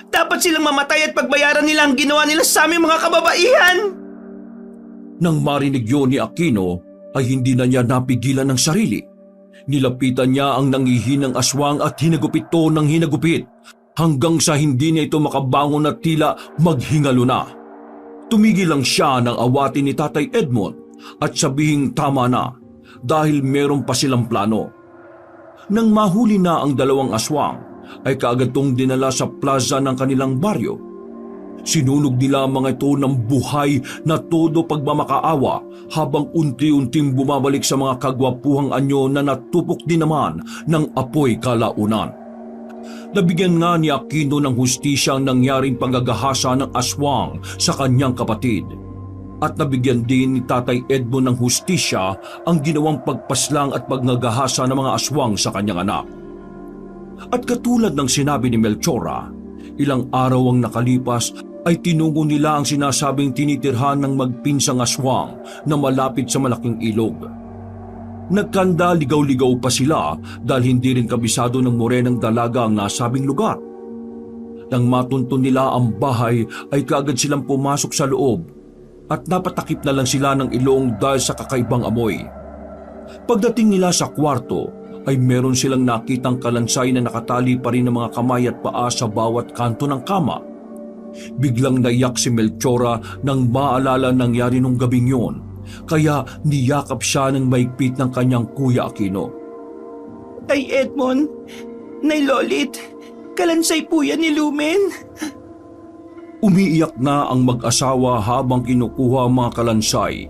Dapat silang mamatay at pagbayaran nila ang ginawa nila sa aming mga kababaihan! Nang marinig yun ni Aquino ay hindi na niya napigilan ng sarili. Nilapitan niya ang nangihinang aswang at hinagupit ito ng hinagupit hanggang sa hindi niya ito makabangon at tila maghingalo na. Tumigil lang siya nang awatin ni Tatay Edmond at sabihing tama na dahil meron pa silang plano. Nang mahuli na ang dalawang aswang ay kaagad tong dinala sa plaza ng kanilang baryo. Sinunog nila ang mga ito ng buhay na todo pagmamakaawa habang unti-unting bumabalik sa mga kagwapuhang anyo na natupok din naman ng apoy kalaunan. Nabigyan nga ni Aquino ng hustisya ang nangyaring panggagahasa ng aswang sa kanyang kapatid. At nabigyan din ni Tatay Edmond ng hustisya ang ginawang pagpaslang at pagnagahasa ng mga aswang sa kanyang anak. At katulad ng sinabi ni Melchora, ilang araw ang nakalipas ay tinungo nila ang sinasabing tinitirhan ng magpinsang aswang na malapit sa malaking ilog. Nagkanda ligaw-ligaw pa sila dahil hindi rin kabisado ng morenang dalaga ang nasabing lugar. Nang matunton nila ang bahay ay kaagad silang pumasok sa loob at napatakip na lang sila ng ilong dahil sa kakaibang amoy. Pagdating nila sa kwarto ay meron silang nakitang kalansay na nakatali pa rin ng mga kamay at paa sa bawat kanto ng kama. Biglang naiyak si Melchora nang maalala nangyari nung gabing yon, kaya niyakap siya ng maigpit ng kanyang Kuya Aquino. Tay Edmond, Nay Lolit, kalansay po yan ni Lumen. Umiiyak na ang mag-asawa habang kinukuha ang mga kalansay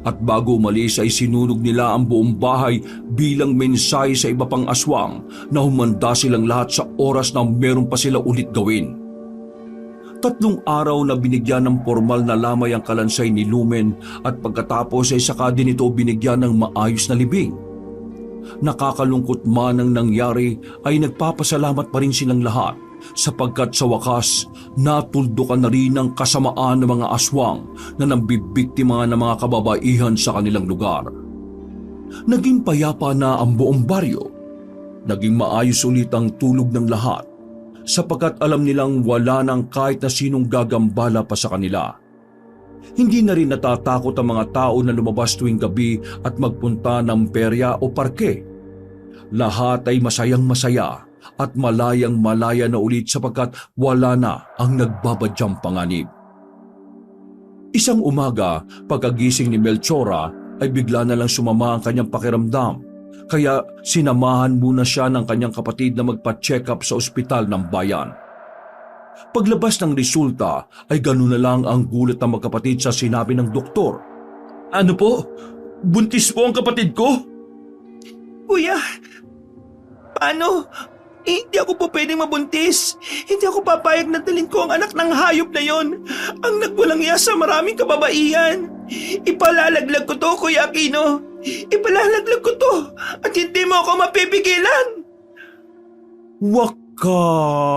at bago umalis ay sinunog nila ang buong bahay bilang mensahe sa iba pang aswang na humanda silang lahat sa oras na meron pa sila ulit gawin. 3 araw na binigyan ng formal na lamay ang kalansay ni Lumen at pagkatapos ay saka din ito binigyan ng maayos na libing. Nakakalungkot man ang nangyari ay nagpapasalamat pa rin silang lahat sapagkat sa wakas natuldukan na rin ang kasamaan ng mga aswang na nambibiktima ng mga kababaihan sa kanilang lugar. Naging payapa na ang buong baryo. Naging maayos ulit ang tulog ng lahat sapagkat alam nilang wala nang kahit na sinong gagambala pa sa kanila. Hindi na rin natatakot ang mga tao na lumabas tuwing gabi at magpunta ng perya o parke Lahat ay masayang masaya at malayang malaya na ulit sapagkat wala na ang nagbabadyang panganib. Isang umaga, pagkagising ni Melchora ay bigla na lang sumama ang kanyang pakiramdam. Kaya sinamahan muna siya ng kanyang kapatid na magpa-check up sa ospital ng bayan. Paglabas ng resulta ay ganoon na lang ang gulat ng magkapatid sa sinabi ng doktor. Ano po? Buntis po ang kapatid ko? Kuya, paano? Hindi ako po pwedeng mabuntis. Hindi ako papayag na dalhin ko ang anak ng hayop na yon. Ang nagwalang iya sa maraming kababaihan. Ipalalaglag ko to, Kuya Aquino. Ipalalaglag ko to at hindi mo ako mapipigilan. Wakas!